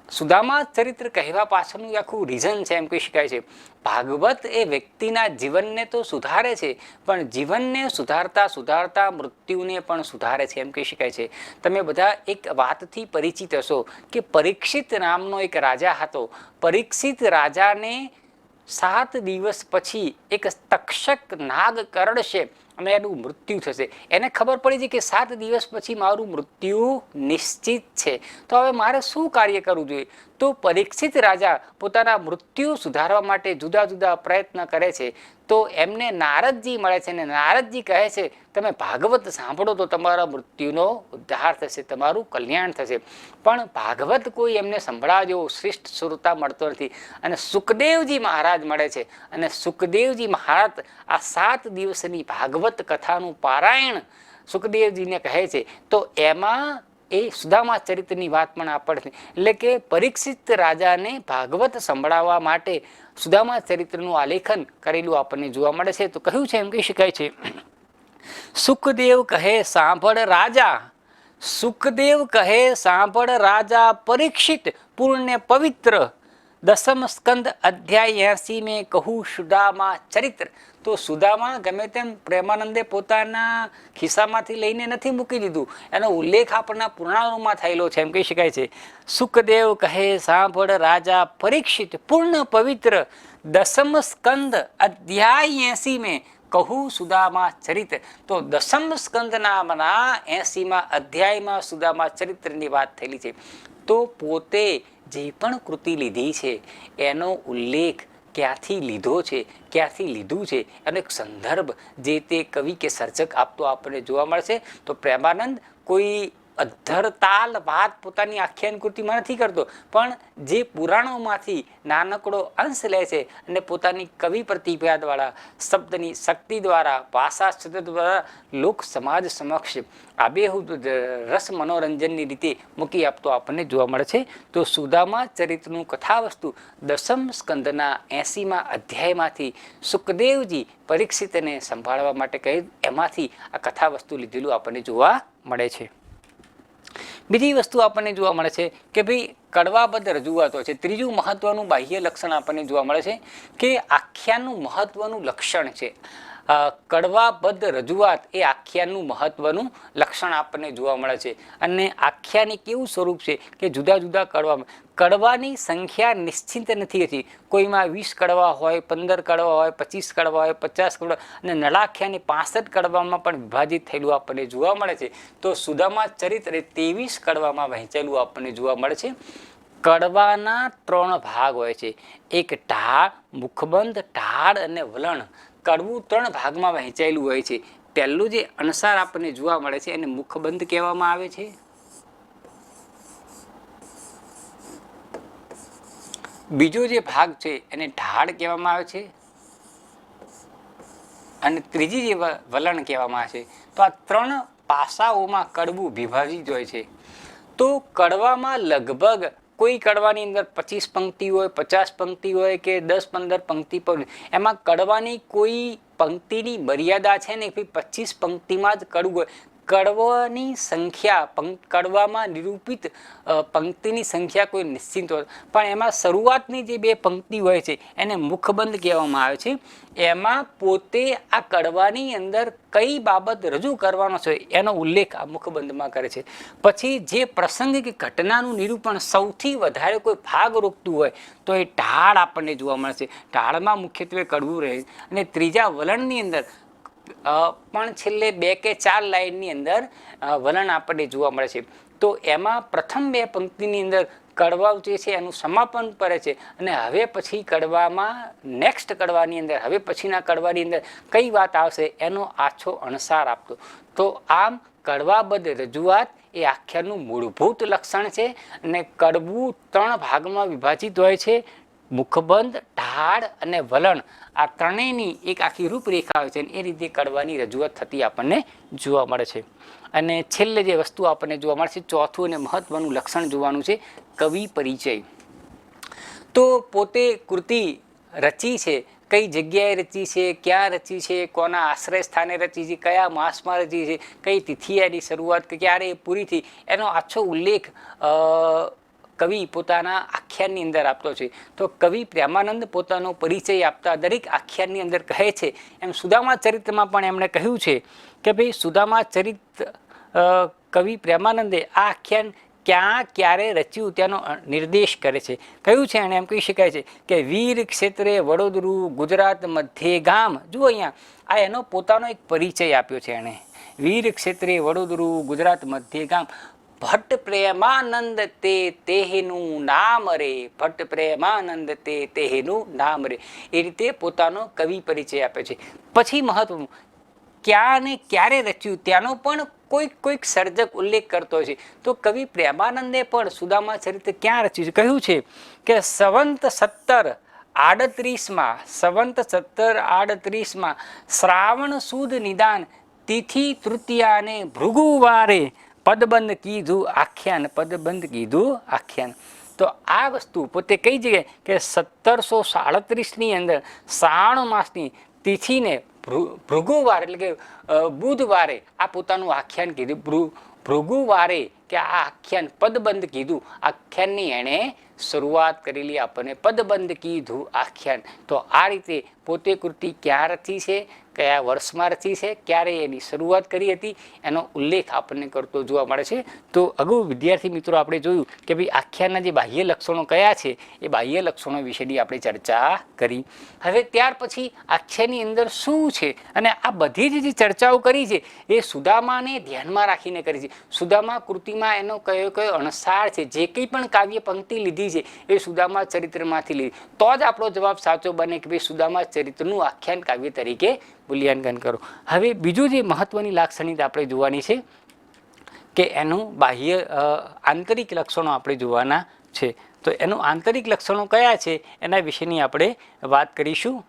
સુદામા ચરિત્ર કહેવા પાછળનું આખું રીઝન છે એમ કહી શકાય છે. ભાગવત એ વ્યક્તિના જીવનને તો સુધારે છે, પણ જીવનને સુધારતા સુધારતા મૃત્યુને પણ સુધારે છે એમ કહી શકાય છે. તમે બધા એક વાતથી પરિચિત હશો કે પરીક્ષિત નામનો એક રાજા હતો. પરીક્ષિત રાજાને 7 દિવસ પછી એક તક્ષક નાગ કરડશે અને એનું મૃત્યુ થશે. એને ખબર પડી છે કે 7 દિવસ પછી મારું મૃત્યુ નિશ્ચિત છે, તો હવે મારે શું કાર્ય કરવું જોઈએ? તો પરીક્ષિત રાજા પોતાના મૃત્યુ સુધારવા માટે જુદા જુદા પ્રયત્ન કરે છે. તો એમને નારદજી મળે છે અને નારદજી કહે છે તમે ભાગવત સાંભળો તો તમારા મૃત્યુનો ઉદ્ધાર થશે, તમારું કલ્યાણ થશે. પણ ભાગવત કોઈ એમને સંભળાવા જેવો શ્રેષ્ઠ શ્રોતા મળતો નથી. અને સુખદેવજી મહારાજ મળે છે અને સુખદેવજી મહારાજ આ 7 દિવસની ભાગવત કથાનું પારાયણ સુખદેવજીને કહે છે. તો એમાં એ સુદામા ચરિત્રની વાત પણ આપણને, એટલે કે પરીક્ષિત રાજાને ભાગવત સંભળાવવા માટે સુદામા ચરિત્રનું આલેખન કરેલું આપણને જોવા મળે છે. તો કહ્યું છે એમ કહી શકાય છે, સુખદેવ કહે સાંભળ રાજા, સુખદેવ કહે સાંભળ રાજા પરીક્ષિત પૂર્ણ પવિત્ર, 10મ સ્કંદ અધ્યાય 80 મેં કહું સુદામા ચરિત્ર. તો સુદામા ગમે તેમ પ્રેમાનંદે પોતાના ખિસ્સામાંથી લઈને નથી મૂકી દીધું, એનો ઉલ્લેખ આપણના પુરાણોમાં થયેલો છે એમ કહી શકાય છે. સુખદેવ કહે સાંભળ રાજા પરીક્ષિત પૂર્ણ પવિત્ર, 10મ સ્કંદ અધ્યાય 80 મેં કહું સુદામા ચરિત્ર. તો 10મ સ્કંદ નામના 80મા અધ્યાયમાં સુદામા ચરિત્રની વાત થયેલી છે. તો પોતે જે પણ કૃતિ લીધી છે એનો ઉલ્લેખ ક્યાંથી લીધો છે, ક્યાંથી લીધું છે એનો એક સંદર્ભ જે તે કવિ કે સર્જક આપતો આપણને જોવા મળશે. તો પ્રેમાનંદ કોઈ અધ્ધરતાલ વાત પોતાની આખ્યાન કૃતિમાં નથી કરતો, પણ જે પુરાણોમાંથી નાનકડો અંશ લે છે અને પોતાની કવિ પ્રતિભા દ્વારા, શબ્દની શક્તિ દ્વારા, ભાષા શબ્દ દ્વારા લોક સમાજ સમક્ષ આબેહૂબ રસ મનોરંજનની રીતે મૂકી આપતો આપણને જોવા મળે છે. તો સુદામા ચરિત્રનું કથાવસ્તુ 10મ સ્કંદના 80મા અધ્યાયમાંથી સુખદેવજી પરીક્ષિતને સંભાળવા માટે કહે એમાંથી આ કથાવસ્તુ લીધેલું આપણને જોવા મળે છે. બીજી વસ્તુ આપણને જોવા મળે છે કે ભાઈ કડવાબદ્ધ રજૂઆતો છે. ત્રીજું મહત્વનું બાહ્ય લક્ષણ આપણને જોવા મળે છે કે આખ્યાનનું મહત્વનું લક્ષણ છે. કડવાબદ્ધ રજૂઆત એ આખ્યાનનું મહત્વનું લક્ષણ આપણને જોવા મળે છે. અને આખ્યાન કેવું સ્વરૂપ છે કે જુદા જુદા કડવાની સંખ્યા નિશ્ચિત નથી હતી. કોઈમાં 20 કડવા હોય, 15 કડવા હોય, 25 કડવા હોય, 50 કડવા, અને નળાખ્યાને 65 કડવામાં પણ વિભાજિત થયેલું આપણને જોવા મળે છે. તો સુદામા ચરિત્ર 23 કડવામાં વહેંચેલું આપણને જોવા મળે છે. કડવાના 3 ભાગ હોય છે, એક ઢાળ, મુખબંધ, ઢાળ અને વલણ. કડવું 3 ભાગમાં વહેંચાયેલું હોય છે. પહેલું જે અણસાર આપણને જોવા મળે છે એને મુખબંધ કહેવામાં આવે છે. બીજો જે ભાગ છે એને ઢાળ કહેવામાં આવે છે અને ત્રીજી જે વલણ કહેવામાં આવે છે. તો આ 3 પાસાઓમાં કડવું વિભાજિત હોય છે. તો કડવામાં લગભગ કોઈ કડવાની અંદર 25 પંક્તિ હોય, 50 પંક્તિ હોય કે 10-15 પંક્તિ પર, એમાં કડવાની કોઈ પંક્તિની મર્યાદા છે ને 25 પંક્તિમાં જ કડવું હોય. કડવાની સંખ્યા કડવામાં નિરૂપિત પંક્તિની સંખ્યા કોઈ નિશ્ચિત હોય, પણ એમાં શરૂઆતની જે બે પંક્તિ હોય છે એને મુખબંધ કહેવામાં આવે છે. એમાં પોતે આ કડવાની અંદર કઈ બાબત રજૂ કરવાનો છે એનો ઉલ્લેખ આ મુખબંધમાં કરે છે. પછી જે પ્રસંગ કે ઘટનાનું નિરૂપણ સૌથી વધારે કોઈ ભાગ રોકતું હોય તો એ ઢાળ આપણને જોવા મળે છે. ઢાળમાં મુખ્યત્વે કડવું રહે. અને ત્રીજા વલણની અંદર પણ છેલ્લે 2 કે 4 લાઈનની અંદર વલણ આપણને જોવા મળે છે. તો એમાં પ્રથમ 2 પંક્તિની અંદર કડવા જે છે એનું સમાપન કરે છે, અને હવે પછી કડવામાં નેક્સ્ટ કડવાની અંદર હવે પછીના કડવાની અંદર કઈ વાત આવશે એનો આછો અણસાર આપતો. તો આમ કડવાબદ્ધ રજૂઆત એ આખ્યાનનું મૂળભૂત લક્ષણ છે. અને કડવું 3 ભાગમાં વિભાજિત હોય છે: મુખબંધ, ઢાળ અને વલણ. આ ત્રણેયની એક આખી રૂપરેખા હોય છે, અને એ રીતે કડવાની રજૂઆત થતી આપણને જોવા મળે છે. અને છેલ્લે જે વસ્તુ આપણને જોવા મળે છે, ચોથું અને મહત્વનું લક્ષણ જોવાનું છે, કવિ પરિચય. તો પોતે કૃતિ રચી છે, કઈ જગ્યાએ રચી છે, ક્યાં રચી છે, કોના આશ્રય સ્થાને રચી છે, કયા માસમાં રચી છે, કઈ તિથિ એની શરૂઆત ક્યારે પૂરી થઈ, એનો આછો ઉલ્લેખ કવિ પોતાના આખ્યાનની અંદર આપતો છે. તો કવિ પ્રેમાનંદ પોતાનો પરિચય આપતા દરેક આખ્યાનની અંદર કહે છે, એમ સુદામા ચરિત્રમાં પણ એમણે કહ્યું છે કે ભાઈ સુદામા ચરિત્ર કવિ પ્રેમાનંદે આ આખ્યાન ક્યાં ક્યારે રચ્યું તેનો નિર્દેશ કરે છે. કહ્યું છે એણે એમ કહી શકાય છે કે વીર ક્ષેત્રે વડોદરું ગુજરાત મધ્યે ગામ. જુઓ અહીંયા આ એનો પોતાનો એક પરિચય આપ્યો છે એણે. વીર ક્ષેત્રે વડોદરું ગુજરાત મધ્યે ગામ. ભટ્ટ પ્રેમાનંદ તે તેહનું નામ રે. ભટ્ટ પ્રેમાનંદ તે તેહનું નામ રે. એ રીતે પોતાનો કવિ પરિચય આપે છે. પછી મહત્વનું, ક્યાં ને ક્યારે રચ્યું ત્યાંનો પણ કોઈક સર્જક ઉલ્લેખ કરતો છે. તો કવિ પ્રેમાનંદે પણ સુદામા ચરિત્ર ક્યાં રચ્યું છે? કહ્યું છે કે સંવંત 1738 શ્રાવણ સુદ નિદાન તિથિ તૃતીયાને ભૃગુવારે પદબંધ કીધું આખ્યાન. પદબંધ કીધું આખ્યાન. તો આ વસ્તુ પોતે કઈ જગ્યાએ કે 1737ની અંદર શ્રાવણ માસની તિથિને ભૃગુવાર એટલે કે બુધવારે આ પોતાનું આખ્યાન કીધું. ભૃગુવારે કે આ આખ્યાન પદબંધ કીધું આખ્યાનની એણે શરૂઆત કરેલી આપણને પદબંધ કીધું આખ્યાન. તો આ રીતે પોતે કૃતિ ક્યાં રચી છે, કયા વર્ષમાં રચી છે, ક્યારે એની શરૂઆત કરી હતી એનો ઉલ્લેખ આપણને કરતો જોવા મળે છે. તો અગાઉ વિદ્યાર્થી મિત્રો આપણે જોયું કે ભાઈ આખ્યાનના જે બાહ્ય લક્ષણો કયા છે એ બાહ્ય લક્ષણો વિશેની આપણે ચર્ચા કરી. હવે ત્યાર પછી આખ્યાનની અંદર શું છે, અને આ બધી જ જે ચર્ચાઓ કરી છે એ સુદામાને ધ્યાનમાં રાખીને કરી છે. સુદામા કૃતિમાં એનો કયો અણસાર છે, જે કંઈ પણ કાવ્ય પંક્તિ લીધી છે એ સુદામા ચરિત્રમાંથી લીધી, તો જ આપણો જવાબ સાચો બને કે ભાઈ સુદામા ચરિત્રનું આખ્યાન કાવ્ય તરીકે મૂલ્યાંકન કરો. હવે બીજું જે મહત્વની લાક્ષણિકતા આપણે જોવાની છે કે એનું બાહ્ય આંતરિક લક્ષણો આપણે જોવાના છે. તો એનું આંતરિક લક્ષણો કયા છે એના વિશેની આપણે વાત કરીશું.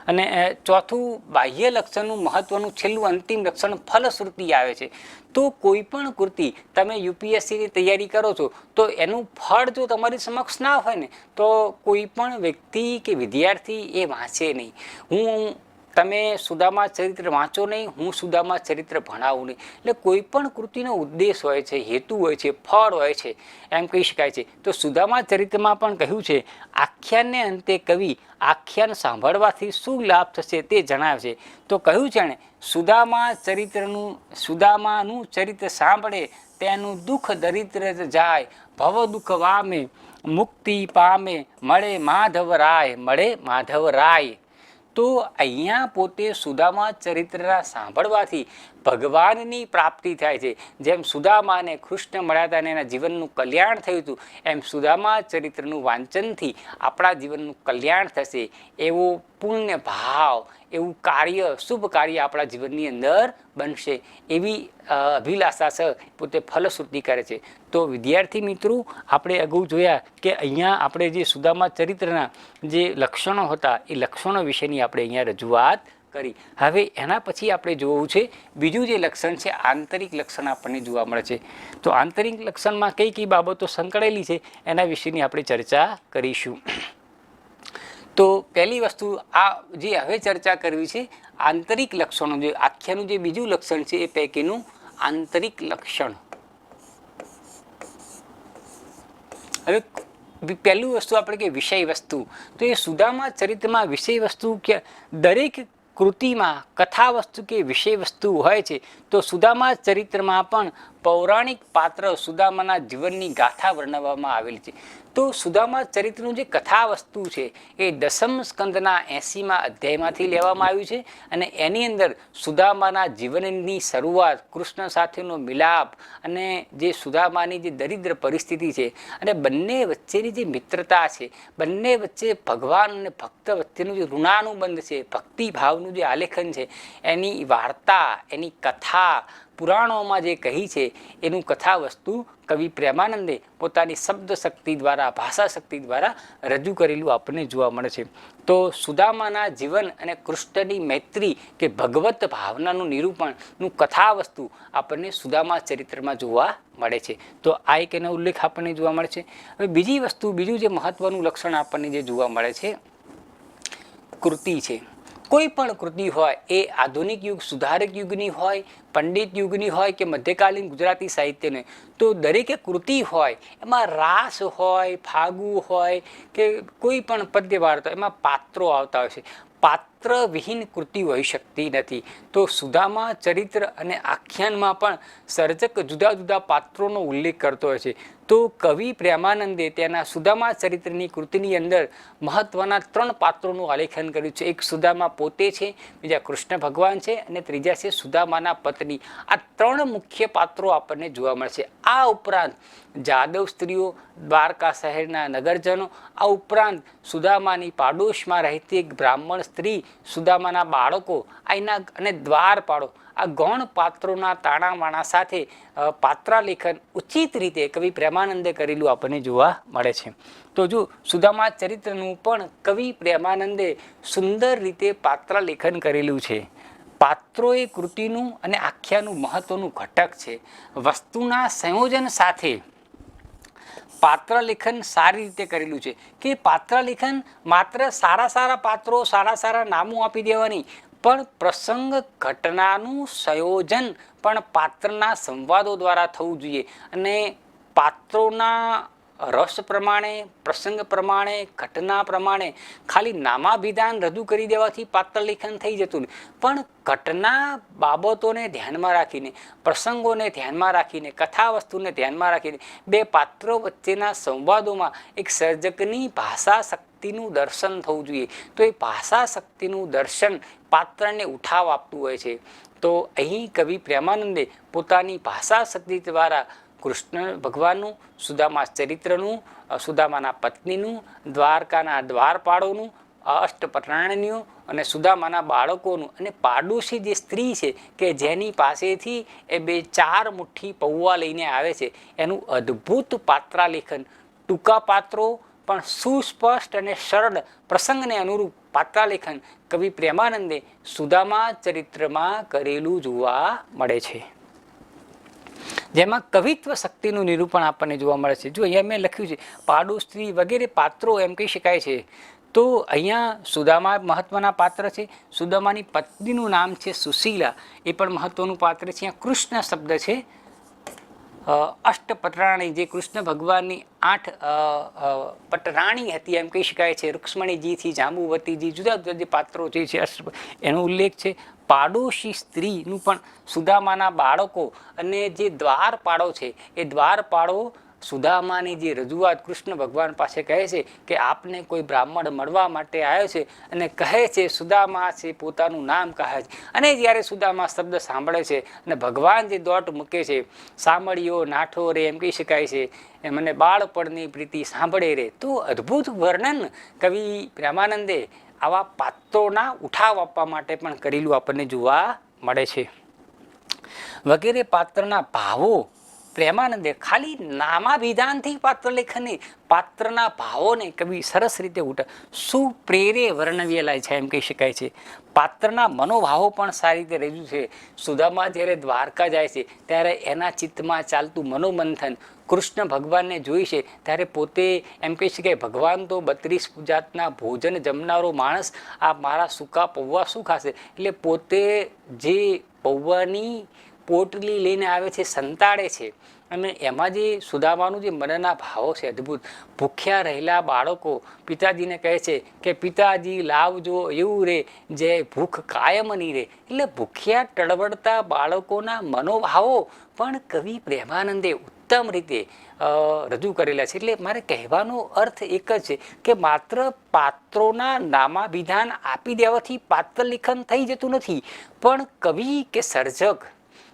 અને ચોથું બાહ્ય લક્ષણનું મહત્વનું છેલ્લું અંતિમ લક્ષણ ફલશ્રુતિ આવે છે. તો કોઈ પણ કૃતિ તમે યુપીએસસીની તૈયારી કરો છો તો એનું ફળ જો તમારી સમક્ષ ના હોય ને તો કોઈ પણ વ્યક્તિ કે વિદ્યાર્થી એ વાંચે નહીં. તમે સુદામા ચરિત્ર વાંચો નહીં, હું સુદામા ચરિત્ર ભણાવું નહીં. એટલે કોઈ પણ કૃતિનો ઉદ્દેશ હોય છે, હેતુ હોય છે, ફળ હોય છે, એમ કહી શકાય છે. તો સુદામા ચરિત્રમાં પણ કહ્યું છે આખ્યાનને અંતે કવિ આખ્યાન સાંભળવાથી શું લાભ થશે તે જણાવે છે. તો કહ્યું છે એણે સુદામાનું ચરિત્ર સાંભળે તેનું દુઃખ દરિદ્ર જાય, ભવ દુઃખ વામે મુક્તિ પામે, મળે માધવરાય. તો અહીંયા પોતે સુદામા ચરિત્રના સાંભળવાથી ભગવાનની પ્રાપ્તિ થાય છે. જેમ સુદામાને કૃષ્ણ મળ્યા હતા અને એના જીવનનું કલ્યાણ થયું હતું, એમ સુદામા ચરિત્રનું વાંચનથી આપણા જીવનનું કલ્યાણ થશે. એવો પુણ્ય ભાવ, એવું કાર્ય, શુભ કાર્ય આપણા જીવનની અંદર બનશે, એવી અભિલાષા છે પોતે ફલશ્રુતિ કરે છે. તો વિદ્યાર્થી મિત્રો આપણે અગાઉ જોયા કે અહીંયા આપણે જે સુદામા ચરિત્રના જે લક્ષણો હતા એ લક્ષણો વિશેની આપણે અહીંયા રજૂઆત કરી. હવે એના પછી આપણે જોવું છે બીજું જે લક્ષણ છે આંતરિક લક્ષણ આપણને જોવા મળે છે. તો આંતરિક લક્ષણમાં કઈ કઈ બાબતો સંકળાયેલી છે એના વિશેની આપણે ચર્ચા કરીશું. તો પહેલી વસ્તુ આ જે હવે ચર્ચા કરવી છે આંતરિક લક્ષણો, જે આખ્યાનું જે બીજું લક્ષણ છે એ પૈકીનું આંતરિક લક્ષણ. હવે પહેલું વસ્તુ આપણે કે વિષય વસ્તુ, તો એ સુદામા ચરિત્રમાં વિષય વસ્તુ કે દરેક કૃતિમાં કથા વસ્તુ કે વિષય વસ્તુ હોય છે. તો સુદામા ચરિત્રમાં પણ પૌરાણિક પાત્ર સુદામાના જીવનની ગાથા વર્ણવવામાં આવેલી છે. તો સુદામા ચરિત્રનું જે કથા વસ્તુ છે એ દસમ સ્કંદના 80મા અધ્યાયમાંથી લેવામાં આવ્યું છે. અને એની અંદર સુદામાના જીવનની શરૂઆત, કૃષ્ણ સાથેનો મિલાપ અને જે સુદામાની જે દરિદ્ર પરિસ્થિતિ છે અને બંને વચ્ચેની જે મિત્રતા છે, બંને વચ્ચે ભગવાન અને ભક્ત વચ્ચેનું જે ઋણાનુબંધ છે, ભક્તિભાવનું જે આલેખન છે, એની વાર્તા, એની કથા પુરાણોમાં જે કહી છે એનું કથા વસ્તુ કવિ પ્રેમાનંદે પોતાની શબ્દ શક્તિ દ્વારા, ભાષા શક્તિ દ્વારા રજૂ કરેલું આપણને જોવા મળે છે. તો સુદામાના જીવન અને કૃષ્ણની મૈત્રી કે ભગવત ભાવનાનું નિરૂપણનું કથા વસ્તુ આપણને સુદામા ચરિત્રમાં જોવા મળે છે. તો આ એક એનો ઉલ્લેખ આપણને જોવા મળે છે. હવે બીજી વસ્તુ, બીજું જે મહત્વનું લક્ષણ આપણને જે જોવા મળે છે, કૃતિ છે. કોઈ પણ કૃતિ હોય એ આધુનિક યુગ, સુધારક યુગની હોય, પંડિત યુગની હોય કે મધ્યકાલીન ગુજરાતી સાહિત્યની, તો દરેકે કૃતિ હોય એમાં રાસ હોય, ફાગુ હોય કે કોઈ પણ પદ્ય વાર્તા, એમાં પાત્રો આવતા હોય છે. પાત્ર વિહીન કૃતિ હોઈ શકતી નથી. તો સુદામા ચરિત્ર અને આખ્યાનમાં પણ સર્જક જુદા જુદા પાત્રોનો ઉલ્લેખ કરતો હોય છે. તો કવિ પ્રેમાનંદે તેના સુદામા ચરિત્રની કૃતિની અંદર મહત્વના 3 પાત્રોનું આલેખન કર્યું છે. એક સુદામા પોતે છે, બીજા કૃષ્ણ ભગવાન છે અને ત્રીજા છે સુદામાના પત્ની. આ 3 મુખ્ય પાત્રો આપણને જોવા મળશે. આ ઉપરાંત જાદવ સ્ત્રીઓ, દ્વારકા શહેરના નગરજનો, આ ઉપરાંત સુદામાની પાડોશમાં રહેતી એક બ્રાહ્મણ સ્ત્રી, સુદામાના બાળકો, આના અને દ્વારપાળો, આ ગૌણ પાત્રોના તાણાવાણા સાથે પાત્રાલેખન ઉચિત રીતે કવિ પ્રેમાનંદે કરેલું આપણને જોવા મળે છે. તો જો સુદામા ચરિત્રનું પણ કવિ પ્રેમાનંદે સુંદર રીતે પાત્રાલેખન કરેલું છે. પાત્રો એ કૃતિનું અને આખ્યાનું મહત્વનું ઘટક છે. વસ્તુના સંયોજન સાથે પાત્રલેખન સારી રીતે કરેલું છે કે પાત્રલેખન માત્ર સારા સારા પાત્રો, સારા સારા નામો આપી દેવાની, પણ પ્રસંગ ઘટનાનું સંયોજન પણ પાત્રના સંવાદો દ્વારા થવું જોઈએ. અને પાત્રોના રસ પ્રમાણે, પ્રસંગ પ્રમાણે, ઘટના પ્રમાણે ખાલી નામાભિધાન રજૂ કરી દેવાથી પાત્રલેખન થઈ જતું નહીં, પણ ઘટના બાબતોને ધ્યાનમાં રાખીને, પ્રસંગોને ધ્યાનમાં રાખીને, કથા વસ્તુને ધ્યાનમાં રાખીને, બે પાત્રો વચ્ચેના સંવાદોમાં એક સર્જકની ભાષા શક્તિનું દર્શન થવું જોઈએ. તો એ ભાષા શક્તિનું દર્શન પાત્રને ઉઠાવ આપતું હોય છે. તો અહીં કવિ પ્રેમાનંદે પોતાની ભાષા શક્તિ દ્વારા કૃષ્ણ ભગવાનનું, સુદામા ચરિત્રનું, સુદામાના પત્નીનું, દ્વારકાના દ્વારપાળોનું, અષ્ટપટરાણીનું અને સુદામાના બાળકોનું અને પાડોશી જે સ્ત્રી છે કે જેની પાસેથી એ 4 મુઠ્ઠી પૌવા લઈને આવે છે, એનું અદ્ભુત પાત્રાલેખન, ટૂંકા પાત્રો પણ સુસ્પષ્ટ અને સરળ પ્રસંગને અનુરૂપ પાત્રાલેખન કવિ પ્રેમાનંદે સુદામા ચરિત્રમાં કરેલું જોવા મળે છે. જેમાં કવિત્વ શક્તિનું નિરૂપણ આપણને જોવા મળે છે. જો અહીંયા મેં લખ્યું છે પાડોશ સ્ત્રી વગેરે પાત્રો એમ કહી શકાય છે. તો અહીંયા સુદામા મહત્વના પાત્ર છે. સુદામાની પત્નીનું નામ છે સુશીલા, એ પણ મહત્વનું પાત્ર છે. અહીંયા કૃષ્ણ શબ્દ છે. અષ્ટપટરાણી જે કૃષ્ણ ભગવાનની 8 પટરાણી હતી એમ કહી શકાય છે. રૂક્ષ્મણીજીથી જાંબુવતીજી, જુદા જુદા જે પાત્રો જે છે એનો ઉલ્લેખ છે. પાડોશી સ્ત્રીનું પણ સુદામાના બાળકો અને જે દ્વારપાળો છે એ દ્વારપાળો સુદામાની જે રજૂઆત કૃષ્ણ ભગવાન પાસે કહે છે કે આપને કોઈ બ્રાહ્મણ મળવા માટે આવ્યો છે અને કહે છે સુદામા છે, પોતાનું નામ કહે છે. અને જ્યારે સુદામા શબ્દ સાંભળે છે અને ભગવાન જે દોટ મૂકે છે, સાંભળ્યો નાઠો રે એમ કહી શકાય છે, મને બાળપણની પ્રીતિ સાંભળે રે. તો અદ્ભુત વર્ણન કવિ પ્રેમાનંદે આવા પાત્રોના ઉઠાવ આપવા માટે પણ કરેલું આપણને જોવા મળે છે. વગેરે પાત્રના ભાવો પ્રેમાનંદે ખાલી નામાભિધાનથી પાત્ર લેખનની, પાત્રના ભાવોને કવિ સરસ રીતે સુપ્રેરે વર્ણવેલા છે એમ કહી શકાય છે. પાત્રના મનોભાવો પણ સારી રીતે રજૂ છે. સુદામા જ્યારે દ્વારકા જાય છે ત્યારે એના ચિત્તમાં ચાલતું મનોમંથન, કૃષ્ણ ભગવાનને જોઈ છે ત્યારે પોતે એમ કહી શકાય ભગવાન તો 32 જાતના ભોજન જમનારો માણસ, આ મારા સૂકા પૌવા શું ખાશે? એટલે પોતે જે પૌવાની પોટલી લઈને આવે છે, સંતાડે છે, અને એમાં જે સુદામાનું જે મનના ભાવો છે અદ્ભુત. ભૂખ્યા રહેલા બાળકો પિતાજીને કહે છે કે પિતાજી લાવજો એવું રે જે ભૂખ કાયમ નહીં રહે. એટલે ભૂખ્યા ટળવળતા બાળકોના મનોભાવો પણ કવિ પ્રેમાનંદે ઉત્તમ રીતે રજૂ કરેલા છે. એટલે મારે કહેવાનો અર્થ એક જ છે કે માત્ર પાત્રોના નામાભિધાન આપી દેવાથી પાત્ર લેખન થઈ જતું નથી, પણ કવિ કે સર્જક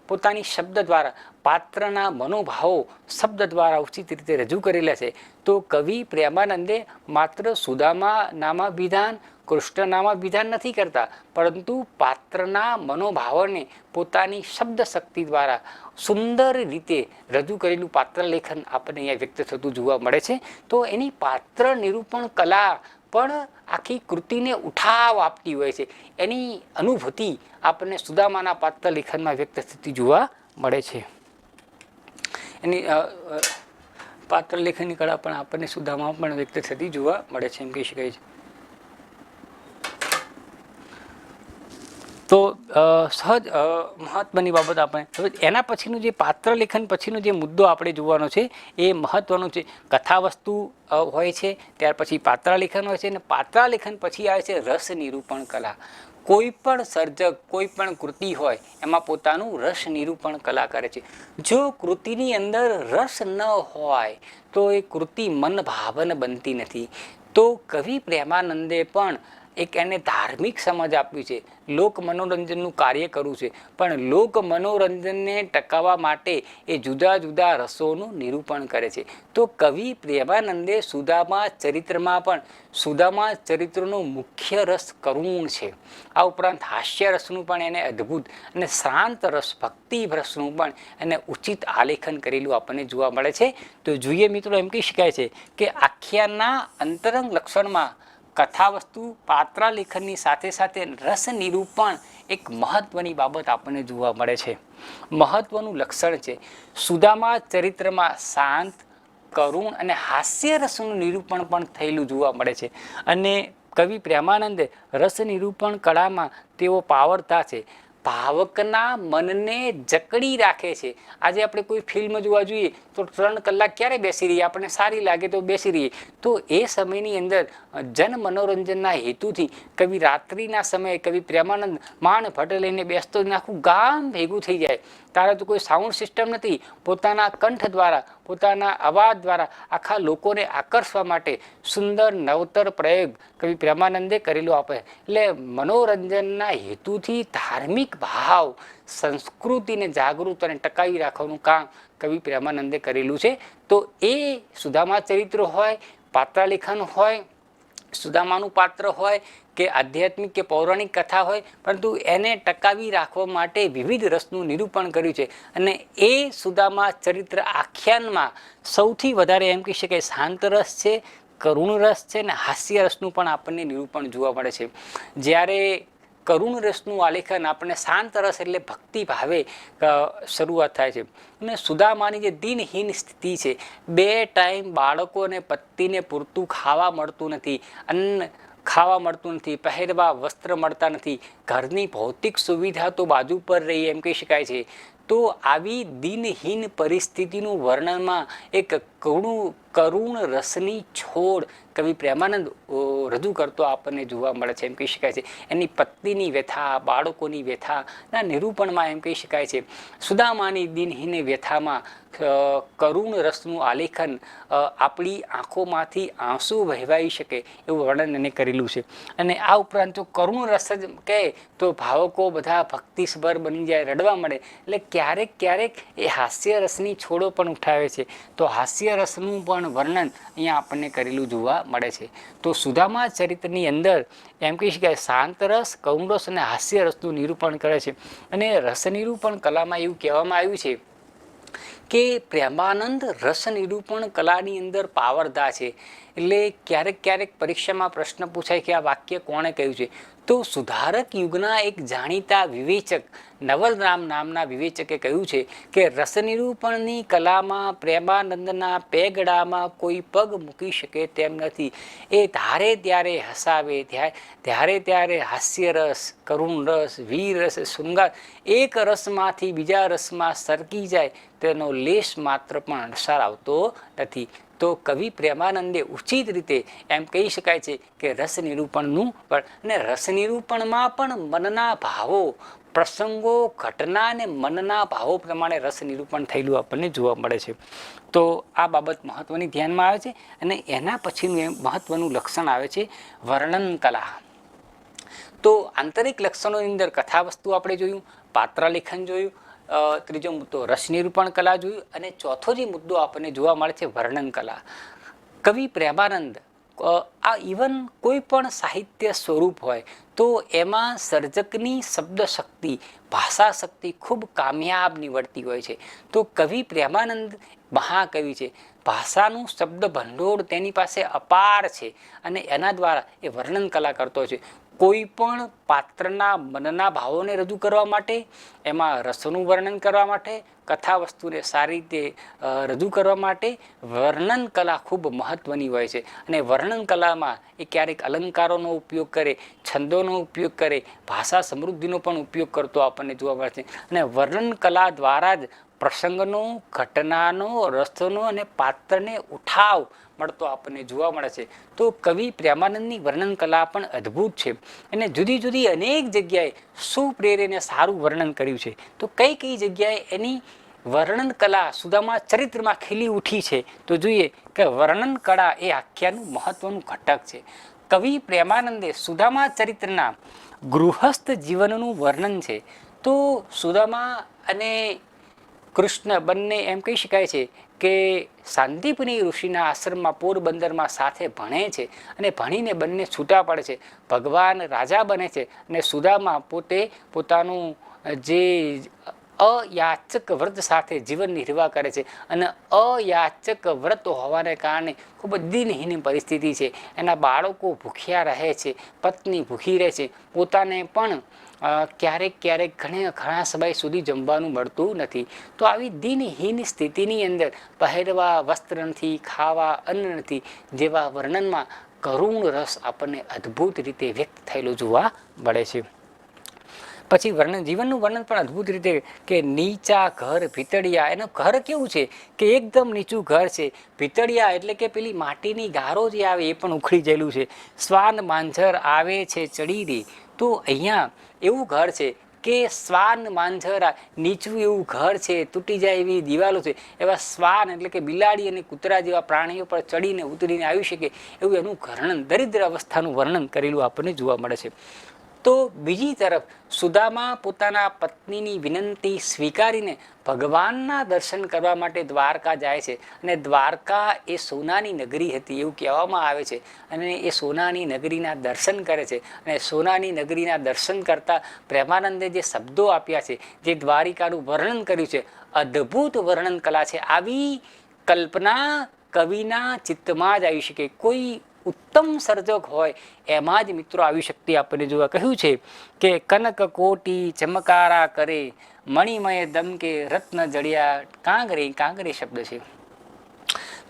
પોતાની શબ્દ દ્વારા પાત્રના મનોભાવો શબ્દ દ્વારા ઉચિત રીતે રજૂ કરેલા છે. તો કવિ પ્રેમાનંદે માત્ર સુદામા નામાભિધાન, કૃષ્ણ નામાભિધાન નથી કરતા, પરંતુ પાત્રના મનોભાવોને પોતાની શબ્દ શક્તિ દ્વારા સુંદર રીતે રજૂ કરેલું પાત્ર લેખન આપણને અહીંયા વ્યક્ત થતું જોવા મળે છે. તો એની પાત્ર નિરૂપણ કલા પણ આખી કૃતિને ઉઠાવ આપતી હોય છે. એની અનુભૂતિ આપણને સુદામાના પાત્ર લેખનમાં વ્યક્ત થતી જોવા મળે છે. એની પાત્ર લેખનની કળા પણ આપણને સુદામામાં પણ વ્યક્ત થતી જોવા મળે છે એમ કહી શકાય છે. તો સહજ મહત્વની બાબત આપણે હવે એના પછીનું જે પાત્ર લેખન પછીનો જે મુદ્દો આપણે જોવાનો છે એ મહત્વનો છે. કથાવસ્તુ હોય છે, ત્યાર પછી પાત્ર લેખન હોય છે, અને પાત્ર લેખન પછી આવે છે રસ નિરૂપણ કલા. કોઈ પણ સર્જક કોઈ પણ કૃતિ હોય એમાં પોતાનું રસ નિરૂપણ કલા કરે છે. જો કૃતિની અંદર રસ ન હોય તો એ કૃતિ મન ભાવન બનતી નથી. તો કવિ પ્રેમાનંદે પણ એક એને ધાર્મિક સમજ આપ્યું છે, લોક મનોરંજનનું કાર્ય કરવું છે, પણ લોક મનોરંજનને ટકાવવા માટે એ જુદા જુદા રસોનું નિરૂપણ કરે છે. તો કવિ પ્રેમાનંદે સુદામા ચરિત્રમાં પણ સુદામા ચરિત્રનો મુખ્ય રસ કરુણ છે. આ ઉપરાંત હાસ્ય રસનું પણ એને અદ્ભુત અને શાંત રસ ભક્તિ રસનું પણ એને ઉચિત આલેખન કરેલું આપણને જોવા મળે છે. તો જોઈએ મિત્રો, એમ કહી શકાય છે કે આખ્યાનના અંતરંગ લક્ષણમાં કથાવસ્તુ પાત્ર લેખનની સાથે સાથે રસ નિરૂપણ એક મહત્વની બાબત આપણને જોવા મળે છે. મહત્વનું લક્ષણ છે. સુદામા ચરિત્રમાં શાંત, કરુણ અને હાસ્ય રસનું નિરૂપણ પણ થયેલું જોવા મળે છે. અને કવિ પ્રેમાનંદે રસ નિરૂપણ કળામાં તેઓ પાવરતા છે. ભાવકના મનને જકડી રાખે છે. આજે આપણે કોઈ ફિલ્મ જોવા જોઈએ તો 3 કલાક ક્યારે બેસી રહીએ, આપણને સારી લાગે તો બેસી રહીએ. તો એ સમયની અંદર જન મનોરંજનના હેતુથી કવિ રાત્રિના સમયે કવિ પ્રેમાનંદ માંડ ભટ્ટ લઈને બેસતો, આખું ગામ ભેગું થઈ જાય. તારે તો કોઈ સાઉન્ડ સિસ્ટમ નથી, પોતાના કંઠ દ્વારા પોતાના અવાજ દ્વારા આખા લોકોને આકર્ષવા માટે સુંદર નવતર પ્રયોગ કવિ પ્રેમાનંદે કરેલો આપે. એટલે મનોરંજનના હેતુથી ધાર્મિક ભાવ સંસ્કૃતિને જાગૃત અને ટકાવી રાખવાનું કામ કવિ પ્રેમાનંદે કરેલું છે. તો એ સુદામા ચરિત્ર હોય, પાત્ર લેખન હોય, સુદામાનું પાત્ર હોય કે આધ્યાત્મિક કે પૌરાણિક કથા હોય, પરંતુ એને ટકાવી રાખવા માટે વિવિધ રસનું નિરૂપણ કર્યું છે. અને એ સુદામા ચરિત્ર આખ્યાનમાં સૌથી વધારે એમ કહી શકાય શાંત રસ છે, કરુણ રસ છે, અને હાસ્ય રસનું પણ આપણને નિરૂપણ જોવા મળે છે. જ્યારે કરુણ રસનું આલેખન આપણને શાંત રસ એટલે ભક્તિ ભાવે શરૂઆત થાય છે. અને સુદામાની જે દિનહીન સ્થિતિ છે, 2 ટાઈમ બાળકો અને પત્નીને પૂરતું ખાવા મળતું નથી, અન્ન ખાવા મળતું નથી, પહેરવા વસ્ત્ર મળતા નથી, ઘરની ભૌતિક સુવિધા તો બાજુ પર રહી એમ કહી શકાય છે. તો આવી દિનહીન પરિસ્થિતિનું વર્ણનમાં એક કરુણ રસની છોડ કવિ પ્રેમાનંદ રજૂ કરતો આપણને જોવા મળે છે એમ કહી શકાય છે. એની પત્નીની વ્યથા, બાળકોની વ્યથાના નિરૂપણમાં એમ કહી શકાય છે. સુદામાની દિનહીન વ્યથામાં કરુણ રસનું આલેખન આપણી આંખોમાંથી આંસુ વહેવાઈ શકે એવું વર્ણન એને કરેલું છે. અને આ ઉપરાંત જો કરુણ રસ જ કહે તો ભાવકો બધા ભક્તિસભર બની જાય, રડવા મળે. એટલે ક્યારેક ક્યારેક એ હાસ્ય રસની છોડો પણ ઉઠાવે છે. તો હાસ્ય રસનું પણ વર્ણન અહીંયા આપણને કરેલું જોવા મળે છે. તો સુદામા ચરિત્રની અંદર એમ કહી શકાય શાંત રસ, કરુણ રસ અને હાસ્ય રસનું નિરૂપણ કરે છે. અને રસ નિરૂપણ કલામાં એવું કહેવામાં આવ્યું છે કે પ્રેમાનંદ રસ નિરૂપણ કલાની અંદર પાવરદા છે. એટલે ક્યારેક પરીક્ષામાં પ્રશ્ન પૂછાય કે આ વાક્ય કોણે કહ્યું છે, તો સુધારક યુગના એક જાણીતા વિવેચક નવલરામ નામના વિવેચકે કહ્યું છે કે રસનિરૂપણની કલામાં પ્રેમાનંદના પેગડામાં કોઈ પગ મૂકી શકે તેમ નથી. એ ધારે ત્યારે હસાવે, ત્યારે ત્યારે હાસ્યરસ, કરુણ રસ, વીર રસ, શૃંગાર એક રસમાંથી બીજા રસમાં સરકી જાય તેનો લેશ માત્ર પણ અણસાર આવતો નથી. તો કવિ પ્રેમાનંદે ઉચિત રીતે એમ કહી શકાય છે કે રસ નિરૂપણનું અને રસ નિરૂપણમાં પણ મનના ભાવો, પ્રસંગો, ઘટના અને મનના ભાવો પ્રમાણે રસ નિરૂપણ થયેલું આપણને જોવા મળે છે. તો આ બાબત મહત્વની ધ્યાનમાં આવે છે. અને એના પછીનું મહત્વનું લક્ષણ આવે છે વર્ણન કલા. તો આંતરિક લક્ષણોની અંદર કથાવસ્તુ આપણે જોયું, પાત્રલેખન જોયું, ત્રીજો મુદ્દો રસ નિરૂપણ કલા જોયું, અને ચોથો જે મુદ્દો આપણને જોવા મળે છે વર્ણન કલા. કવિ પ્રેમાનંદ આ ઇવન કોઈ પણ સાહિત્ય સ્વરૂપ હોય તો એમાં સર્જકની શબ્દ શક્તિ, ભાષા શક્તિ ખૂબ કામયાબ નીવડતી હોય છે. તો કવિ પ્રેમાનંદ મહાકવિ છે. ભાષાનું શબ્દ ભંડોળ તેની પાસે અપાર છે અને એના દ્વારા એ વર્ણન કલા કરતો છે. કોઈ પણ પાત્રના મનના ભાવોને રજૂ કરવા માટે, એમાં રસોનું વર્ણન કરવા માટે, કથા વસ્તુને સારી રીતે રજૂ કરવા માટે વર્ણન કલા ખૂબ મહત્વની હોય છે. અને વર્ણન કલામાં એ ક્યારેક અલંકારોનો ઉપયોગ કરે, છંદોનો ઉપયોગ કરે, ભાષા સમૃદ્ધિનો પણ ઉપયોગ કરતો આપણને જોવા મળે છે. અને વર્ણન કલા દ્વારા જ પ્રસંગનો, ઘટનાનો, રસનો અને પાત્રને ઉઠાવ મળતો આપણને જોવા મળે છે. તો કવિ પ્રેમાનંદની વર્ણન કલા પણ અદ્ભુત છે. અને જુદી જુદી અનેક જગ્યાએ સુપ્રેરીને સારું વર્ણન કર્યું છે. તો કઈ કઈ જગ્યાએ એની વર્ણન કલા સુદામા ચરિત્રમાં ખીલી ઉઠી છે, તો જોઈએ કે વર્ણન કળા એ આખ્યાનનું મહત્વનું ઘટક છે. કવિ પ્રેમાનંદે સુદામા ચરિત્રના ગૃહસ્થ જીવનનું વર્ણન છે. તો સુદામા અને કૃષ્ણ બંને એમ કહી શકાય છે કે શાંતિપુની ઋષિના આશ્રમમાં પોરબંદરમાં સાથે ભણે છે અને ભણીને બંને છૂટા પડે છે. ભગવાન રાજા બને છે અને સુદામા પોતે પોતાનું જે અયાચક વ્રત સાથે જીવન નિર્વાહ કરે છે. અને અયાચક વ્રત હોવાને કારણે ખૂબ જ દિનહીન પરિસ્થિતિ છે. એના બાળકો ભૂખ્યા રહે છે, પત્ની ભૂખી રહે છે, પોતાને પણ ક્યારેક ઘણા સમય સુધી જમવાનું મળતું નથી. તો આવી દિનહીન સ્થિતિની અંદર પહેરવા વસ્ત્ર નથી, ખાવા અન્ન નથી જેવા વર્ણનમાં કરુણ રસ આપણને અદ્ભુત રીતે વ્યક્ત થયેલું જોવા મળે છે. પછી જીવનનું વર્ણન પણ અદ્ભુત રીતે કે નીચા ઘર ભીતળિયા. એનું ઘર કેવું છે કે એકદમ નીચું ઘર છે. ભીતળિયા એટલે કે પેલી માટીની ગારો જે આવે એ પણ ઉખડી ગયેલું છે. શ્વાન માંઝર આવે છે ચડી દે. તો અહીંયા એવું ઘર છે કે શ્વાન માંઝર નીચું એવું ઘર છે, તૂટી જાય એવી દિવાલો છે. એવા શ્વાન એટલે કે બિલાડી અને કૂતરા જેવા પ્રાણીઓ પર ચડીને ઉતરીને આવી શકે એવું એનું વર્ણન, દરિદ્ર અવસ્થાનું વર્ણન કરેલું આપણને જોવા મળે છે. તો બીજી તરફ સુદામા પોતાના પત્નીની વિનંતી સ્વીકારીને ભગવાનના દર્શન કરવા માટે દ્વારકા જાય છે. અને દ્વારકા એ સોનાની નગરી હતી એવું કહેવામાં આવે છે. અને એ સોનાની નગરીના દર્શન કરે છે. અને સોનાની નગરીના દર્શન કરતા પ્રેમાનંદે જે શબ્દો આપ્યા છે, જે દ્વારિકાનું વર્ણન કર્યું છે, અદ્ભુત વર્ણન કલા છે. આવી કલ્પના કવિના ચિત્તમાં જ આવી શકે. કોઈ ઉત્તમ સર્જક હોય એમાં જ મિત્રો આવી શક્તિ આપણને જોવા કહ્યું છે કે કનક કોટી ચમકારા કરે, મણિમય દમકે રત્ન જડિયા. કાંગરે શબ્દ છે.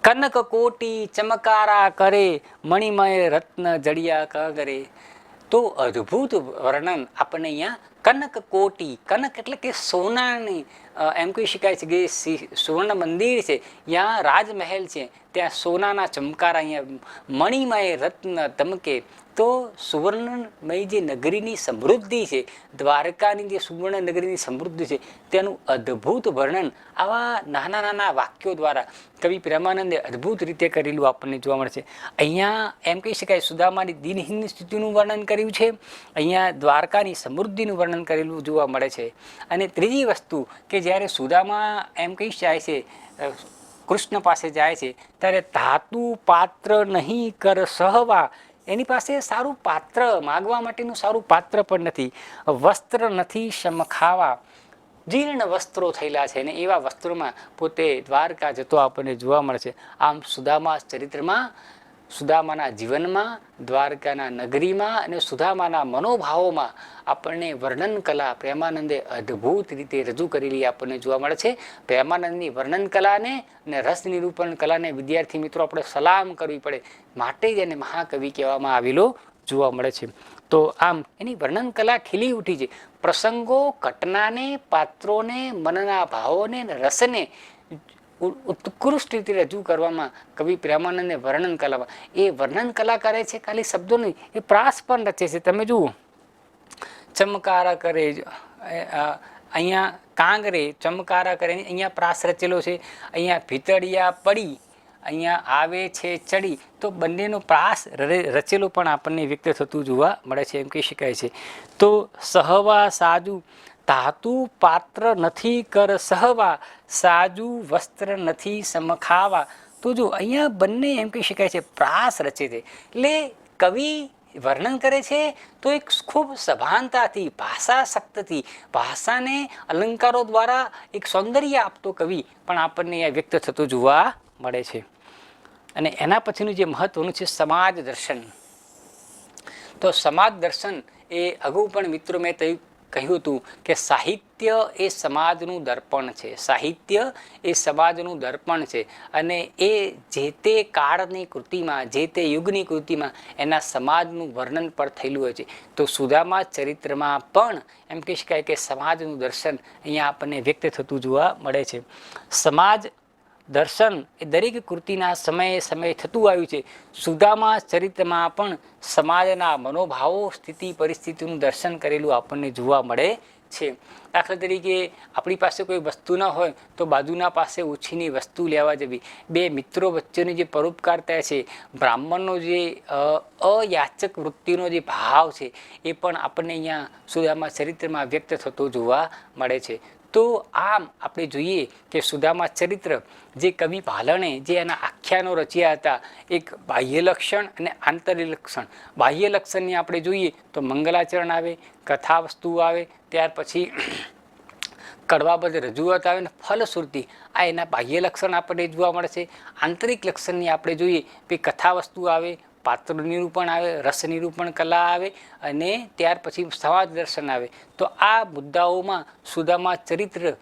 કનક કોટી ચમકારા કરે, મણિમય રત્ન જડિયા કાંગરે. તો અદ્ભુત વર્ણન આપણને અહીંયા કનક કોટી, કનક એટલે કે સોનાની, એમ કહી શકાય છે કે સુવર્ણ મંદિર છે, ત્યાં રાજમહેલ છે, ત્યાં સોનાના ચમકારા, અહીંયા મણિમય રત્ન ધમકે. તો સુવર્ણમય જે નગરીની સમૃદ્ધિ છે, દ્વારકાની જે સુવર્ણ નગરીની સમૃદ્ધિ છે, તેનું અદ્ભુત વર્ણન આવા નાના નાના વાક્યો દ્વારા કવિ પ્રેમાનંદે અદ્ભુત રીતે કરેલું આપણને જોવા મળે છે. અહીંયા એમ કહી શકાય સુદામાની દિનહીન સ્થિતિનું વર્ણન કર્યું છે, અહીંયા દ્વારકાની સમૃદ્ધિનું વર્ણન કરેલું જોવા મળે છે. અને ત્રીજી વસ્તુ કે જ્યારે સુદામા એમ કહી શકાય છે કૃષ્ણ પાસે જાય છે ત્યારે ધાતુ પાત્ર નહીં કર સહવા. એની પાસે સારું પાત્ર માગવા માટેનું સારું પાત્ર પણ નથી, વસ્ત્ર નથી સમખાવા. જીર્ણ વસ્ત્રો થયેલા છે ને એવા વસ્ત્રોમાં પોતે દ્વારકા જતો આપણને જોવા મળે છે. આમ સુદામા ચરિત્રમાં સુદામાના જીવનમાં, દ્વારકાના નગરીમાં અને સુદામાના મનોભાવોમાં આપણને વર્ણન કલા પ્રેમાનંદે અદ્ભુત રીતે રજૂ કરેલી આપણને જોવા મળે છે. પ્રેમાનંદની વર્ણન કલાને અને રસ નિરૂપણ કલાને વિદ્યાર્થી મિત્રો આપણે સલામ કરવી પડે, માટે જ એને મહાકવિ કહેવામાં આવેલો જોવા મળે છે. તો આમ એની વર્ણન કલા ખીલી ઉઠી છે. પ્રસંગો, ઘટનાને, પાત્રોને, મનના ભાવોને, રસને ઉત્કૃષ્ટ રીતે રજૂ કરવામાં કવિ પ્રેમાનંદને વર્ણન કલામાં એ વર્ણન કલા કરે છે. ખાલી શબ્દો નહીં, એ પ્રાસ પણ રચે છે. તમે જુઓ, ચમકારા કરે, અહીંયા કાંગરે ચમકારા કરે, અહીંયા પ્રાસ રચેલો છે. અહીંયા ભીતળિયા પડી, અહીંયા આવે છે ચડી, તો બંનેનો પ્રાસ રચેલો પણ આપણને વ્યક્ત થતું જોવા મળે છે, એમ કહી શકાય છે. તો સહવા સાજુ ધાતુ પાત્ર નથી કર સહવા, સાજુ વસ્ત્ર નથી સમખાવા. તો જો અહીંયા બંને એમ કહી શકાય છે પ્રાસ રચે છે. એટલે કવિ વર્ણન કરે છે તો એક ખૂબ સભાનતાથી, ભાષાશક્તિથી, ભાષાને અલંકારો દ્વારા એક સૌંદર્ય આપતો કવિ પણ આપણને અહીંયા વ્યક્ત થતો જોવા મળે છે. અને એના પછીનું જે મહત્વનું છે સમાજ દર્શન. તો સમાજ દર્શન એ અગાઉ પણ મિત્રો મેં કહ્યું હતું કે સાહિત્ય એ સમાજનું દર્પણ છે. સાહિત્ય એ સમાજનું દર્પણ છે અને એ જે તે કાળની કૃતિમાં, જે તે યુગની કૃતિમાં એના સમાજનું વર્ણન પર થયેલું હોય છે. તો સુદામા ચરિત્રમાં પણ એમ કહી શકાય કે સમાજનું દર્શન અહીંયા આપણને વ્યક્ત થતું જોવા મળે છે. સમાજ દર્શન એ દરેક કૃતિના સમયે સમયે થતું આવ્યું છે. સુદામા ચરિત્રમાં પણ સમાજના મનોભાવો, સ્થિતિ, પરિસ્થિતિનું દર્શન કરેલું આપણને જોવા મળે છે. દાખલા તરીકે આપણી પાસે કોઈ વસ્તુ ન હોય તો બાજુના પાસે ઓછીની વસ્તુ લેવા જવી. બે મિત્રો વચ્ચેની જે પરોપકારતા છે, બ્રાહ્મણનો જે અયાચક વૃત્તિનો જે ભાવ છે એ પણ આપણને અહીંયા સુદામા ચરિત્રમાં વ્યક્ત થતો જોવા મળે છે. તો આમ આપણે જોઈએ કે સુદામા ચરિત્ર જે કવિ ભાલણે જે એના આખ્યાનો રચ્યા હતા, એક બાહ્ય લક્ષણ અને આંતરિક લક્ષણ. બાહ્ય લક્ષણની આપણે જોઈએ તો મંગલાચરણ આવે, કથા વસ્તુ આવે, ત્યાર પછી કડવાબદ્ધ રજૂઆત આવે ને ફલશ્રુતિ, આ એના બાહ્ય લક્ષણ આપણને જોવા મળે છે. આંતરિક લક્ષણની આપણે જોઈએ કે કથા વસ્તુ આવે, પાત્ર નિરૂપણ આવે, રસ નિરૂપણ કલા આવે અને ત્યાર પછી સમાજ દર્શન આવે. તો આ મુદ્દાઓમાં સુદામા ચરિત્ર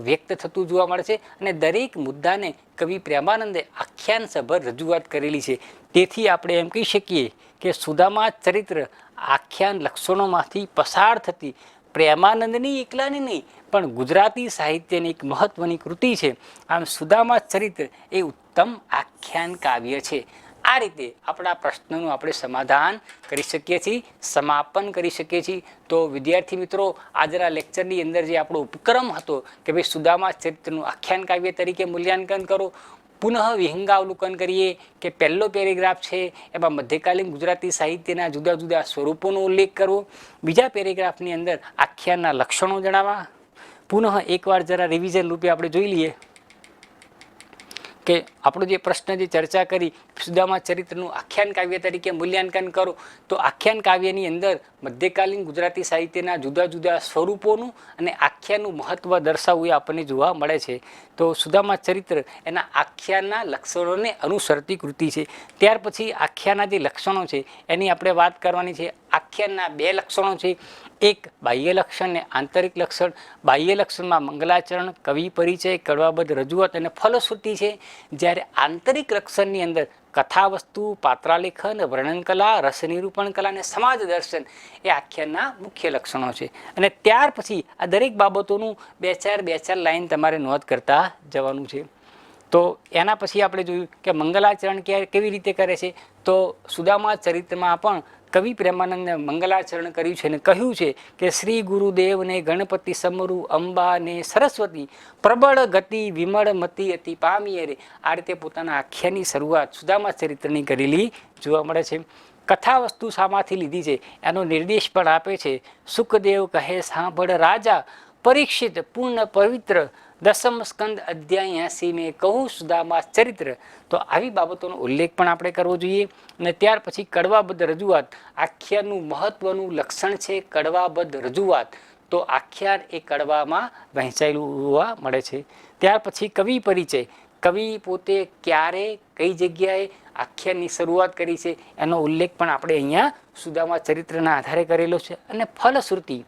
વ્યક્ત થતું જોવા મળે છે અને દરેક મુદ્દાને કવિ પ્રેમાનંદે આખ્યાનસભર રજૂઆત કરેલી છે. તેથી આપણે એમ કહી શકીએ કે સુદામા ચરિત્ર આખ્યાન લક્ષણોમાંથી પસાર થતી પ્રેમાનંદની એકલાની નહીં પણ ગુજરાતી સાહિત્યની એક મહત્વની કૃતિ છે. આમ સુદામા ચરિત્ર એ ઉત્તમ આખ્યાન કાવ્ય છે. આ રીતે આપણા પ્રશ્નનું આપણે સમાધાન કરી શકીએ છીએ, સમાપન કરી શકીએ છીએ. તો વિદ્યાર્થી મિત્રો, આજના લેક્ચરની અંદર જે આપણો ઉપક્રમ હતો કે ભાઈ સુદામા ચરિત્રનું આખ્યાન કાવ્ય તરીકે મૂલ્યાંકન કરો, પુનઃ વિહંગાવલોકન કરીએ કે પહેલો પેરેગ્રાફ છે એમાં મધ્યકાલીન ગુજરાતી સાહિત્યના જુદા જુદા સ્વરૂપોનો ઉલ્લેખ કરવો, બીજા પેરેગ્રાફની અંદર આખ્યાનના લક્ષણો જણાવવા. પુનઃ એકવાર જરા રિવિઝન રૂપે આપણે જોઈ લઈએ કે આપણો જે પ્રશ્ન જે ચર્ચા કરી સુદામા ચરિત્રનું આખ્યાન કાવ્ય તરીકે મૂલ્યાંકન કરો, તો આખ્યાન કાવ્યની અંદર મધ્યકાલીન ગુજરાતી સાહિત્યના જુદા જુદા સ્વરૂપોનું અને આખ્યાનનું મહત્વ દર્શાવવું એ આપણને જોવા મળે છે. તો સુદામા ચરિત્ર એના આખ્યાનના લક્ષણોને અનુસરતી કૃતિ છે. ત્યાર પછી આખ્યાનના જે લક્ષણો છે એની આપણે વાત કરવાની છે. આખ્યાનના બે લક્ષણો છે, એક બાહ્ય લક્ષણ ને આંતરિક લક્ષણ. બાહ્ય લક્ષણમાં મંગલાચરણ, કવિ પરિચય, કડવાબદ્ધ રજૂઆત અને ફલશ્રુતિ છે. જ્યારે આંતરિક લક્ષણની અંદર કથા વસ્તુ, પાત્રાલેખન, વર્ણન કલા, રસ નિરૂપણ કલા અને સમાજ દર્શન એ આખ્યાનના મુખ્ય લક્ષણો છે. અને ત્યાર પછી આ દરેક બાબતોનું બે ચાર લાઈન તમારે નોંધ કરતા જવાનું છે. તો એના પછી આપણે જોયું કે મંગલાચરણ કેવી રીતે કરે છે. તો સુદામા ચરિત્રમાં પણ કવિ પ્રેમાનંદે મંગલાચરણ કર્યું છે અને કહ્યું છે કે શ્રી ગુરુદેવને ગણપતિ સમરુ અંબા ને સરસ્વતી પ્રબળ ગતિ વિમળ મતિ અતિ પામીએ રે. આ રીતે પોતાના આખ્યાનની શરૂઆત સુદામા ચરિત્રની કરેલી જોવા મળે છે. કથા વસ્તુ શામાંથી લીધી છે એનો નિર્દેશ પણ આપે છે. સુખદેવ કહે સાંભળ રાજા, પરીક્ષિત પૂર્ણ પવિત્ર, દસમ સ્કંદ અધ્યાય 80 મેં કહું સુદામા ચરિત્ર. તો આવી બાબતોનો ઉલ્લેખ પણ આપણે કરવો જોઈએ. અને ત્યાર પછી કડવાબદ્ધ રજૂઆત, આખ્યાનનું મહત્વનું લક્ષણ છે કડવાબદ્ધ રજૂઆત. તો આખ્યાન એ કડવામાં વહેંચાયેલું જોવા મળે છે. ત્યાર પછી કવિ પરિચય, કવિ પોતે ક્યારે કઈ જગ્યાએ આખ્યાનની શરૂઆત કરી છે એનો ઉલ્લેખ પણ આપણે અહીંયા સુદામા ચરિત્રના આધારે કરેલો છે. અને ફલશ્રુતિ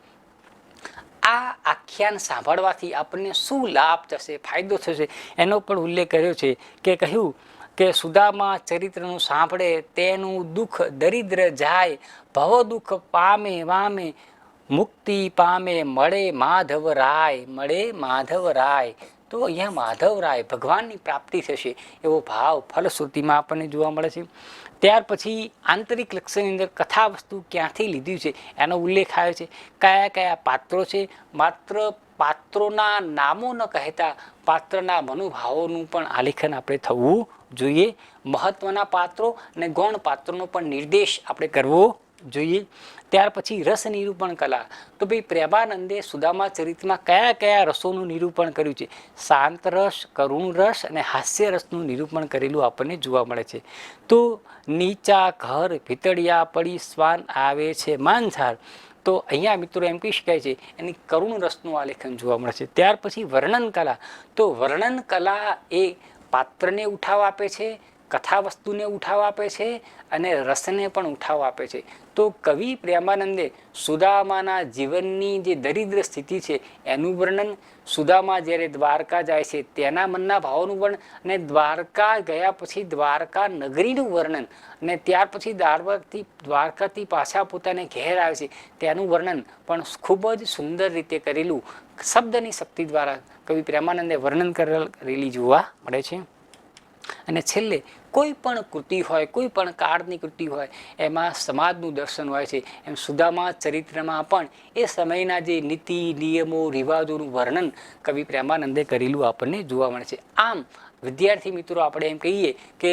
આ આખ્યાન સાંભળવાથી આપણને શું લાભ થશે, ફાયદો થશે એનો પણ ઉલ્લેખ કર્યો છે. કે કહ્યું કે સુદામા ચરિત્રનું સાંભળે તેનું દુઃખ દરિદ્ર જાય, ભવ દુઃખ પામે વામે, મુક્તિ પામે મળે માધવરાય, મળે માધવરાય. તો અહીંયા માધવરાય ભગવાનની પ્રાપ્તિ થશે એવો ભાવ ફલશ્રુતિમાં આપણને જોવા મળે છે. ત્યાર પછી આંતરિક લક્ષણની અંદર કથા વસ્તુ ક્યાંથી લીધી છે એનો ઉલ્લેખ આવ્યો છે. કયા કયા પાત્રો છે, માત્ર પાત્રોના નામો ન કહેતા પાત્રના મનોભાવોનું પણ આલેખન આપણે થવું જોઈએ. મહત્વના પાત્રો અને ગૌણ પાત્રોનો પણ નિર્દેશ આપણે કરવો જોઈએ. ત્યાર પછી રસ નિરૂપણ કલા. તો ભાઈ પ્રેમાનંદે સુદામા ચરિત્રમાં કયા કયા રસોનું નિરૂપણ કર્યું છે? શાંત રસ, કરુણ રસ અને હાસ્ય રસનું નિરૂપણ કરેલું આપણને જોવા મળે છે. તો નીચા ઘર ભીતળિયા પડી શ્વાન આવે છે માંઝાર. તો અહીંયા મિત્રો એમ કહી શકાય છે એની કરુણ રસનું આલેખન જોવા મળે છે. ત્યાર પછી વર્ણન કલા. તો વર્ણન કલા એ પાત્રને ઉઠાવ આપે છે, કથા વસ્તુને ઉઠાવ આપે છે અને રસને પણ ઉઠાવ આપે છે. તો કવિ પ્રેમાનંદે સુદામાના જીવનની જે દરિદ્ર સ્થિતિ છે એનું વર્ણન, સુદામા જ્યારે દ્વારકા જાય છે તેના મનના ભાવોનું વર્ણન, અને દ્વારકા ગયા પછી દ્વારકા નગરીનું વર્ણન, અને ત્યાર પછી દ્વારકાથી પાછા પોતાને ઘેર આવે છે તેનું વર્ણન પણ ખૂબ જ સુંદર રીતે કરેલું શબ્દની શક્તિ દ્વારા કવિ પ્રેમાનંદે વર્ણન કરેલી જોવા મળે છે. અને છેલ્લે કોઈ પણ કૃતિ હોય, કોઈ પણ કાળની કૃતિ હોય એમાં સમાજનું દર્શન હોય છે. એમ સુદામા ચરિત્રમાં પણ એ સમયના જે નીતિ નિયમો રિવાજોનું વર્ણન કવિ પ્રેમાનંદે કરેલું આપણને જોવા મળે છે. આમ વિદ્યાર્થી મિત્રો આપણે એમ કહીએ કે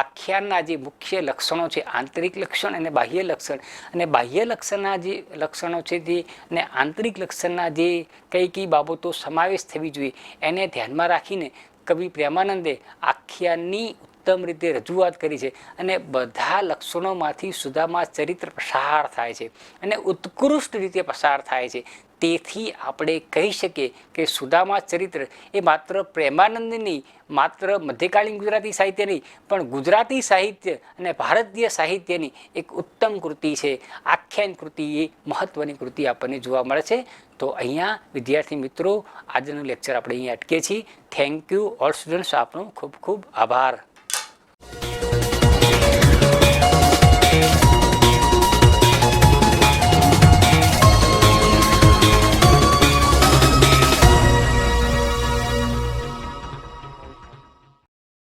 આખ્યાનના જે મુખ્ય લક્ષણો છે આંતરિક લક્ષણ અને બાહ્ય લક્ષણ, અને બાહ્ય લક્ષણના જે લક્ષણો છે તે અને આંતરિક લક્ષણના જે કઈ કઈ બાબતો સમાવેશ થવી જોઈએ એને ધ્યાનમાં રાખીને કવિ પ્રેમાનંદે આખ્યાનની ઉત્તમ રીતે રજૂઆત કરી છે. અને બધા લક્ષણોમાંથી સુદામા ચરિત્ર પસાર થાય છે અને ઉત્કૃષ્ટ રીતે પસાર થાય છે. તેથી આપણે કહી શકીએ કે સુદામા ચરિત્ર એ માત્ર પ્રેમાનંદની, માત્ર મધ્યકાલીન ગુજરાતી સાહિત્ય નહીં પણ ગુજરાતી સાહિત્ય અને ભારતીય સાહિત્યની એક ઉત્તમ કૃતિ છે. આખ્યાન કૃતિ એ મહત્વની કૃતિ આપણને જોવા મળે છે. તો અહીંયા વિદ્યાર્થી મિત્રો આજનું લેક્ચર આપણે અહીંયા અટકીએ છીએ. Thank you all students. આપનો ખૂબ ખૂબ આભાર.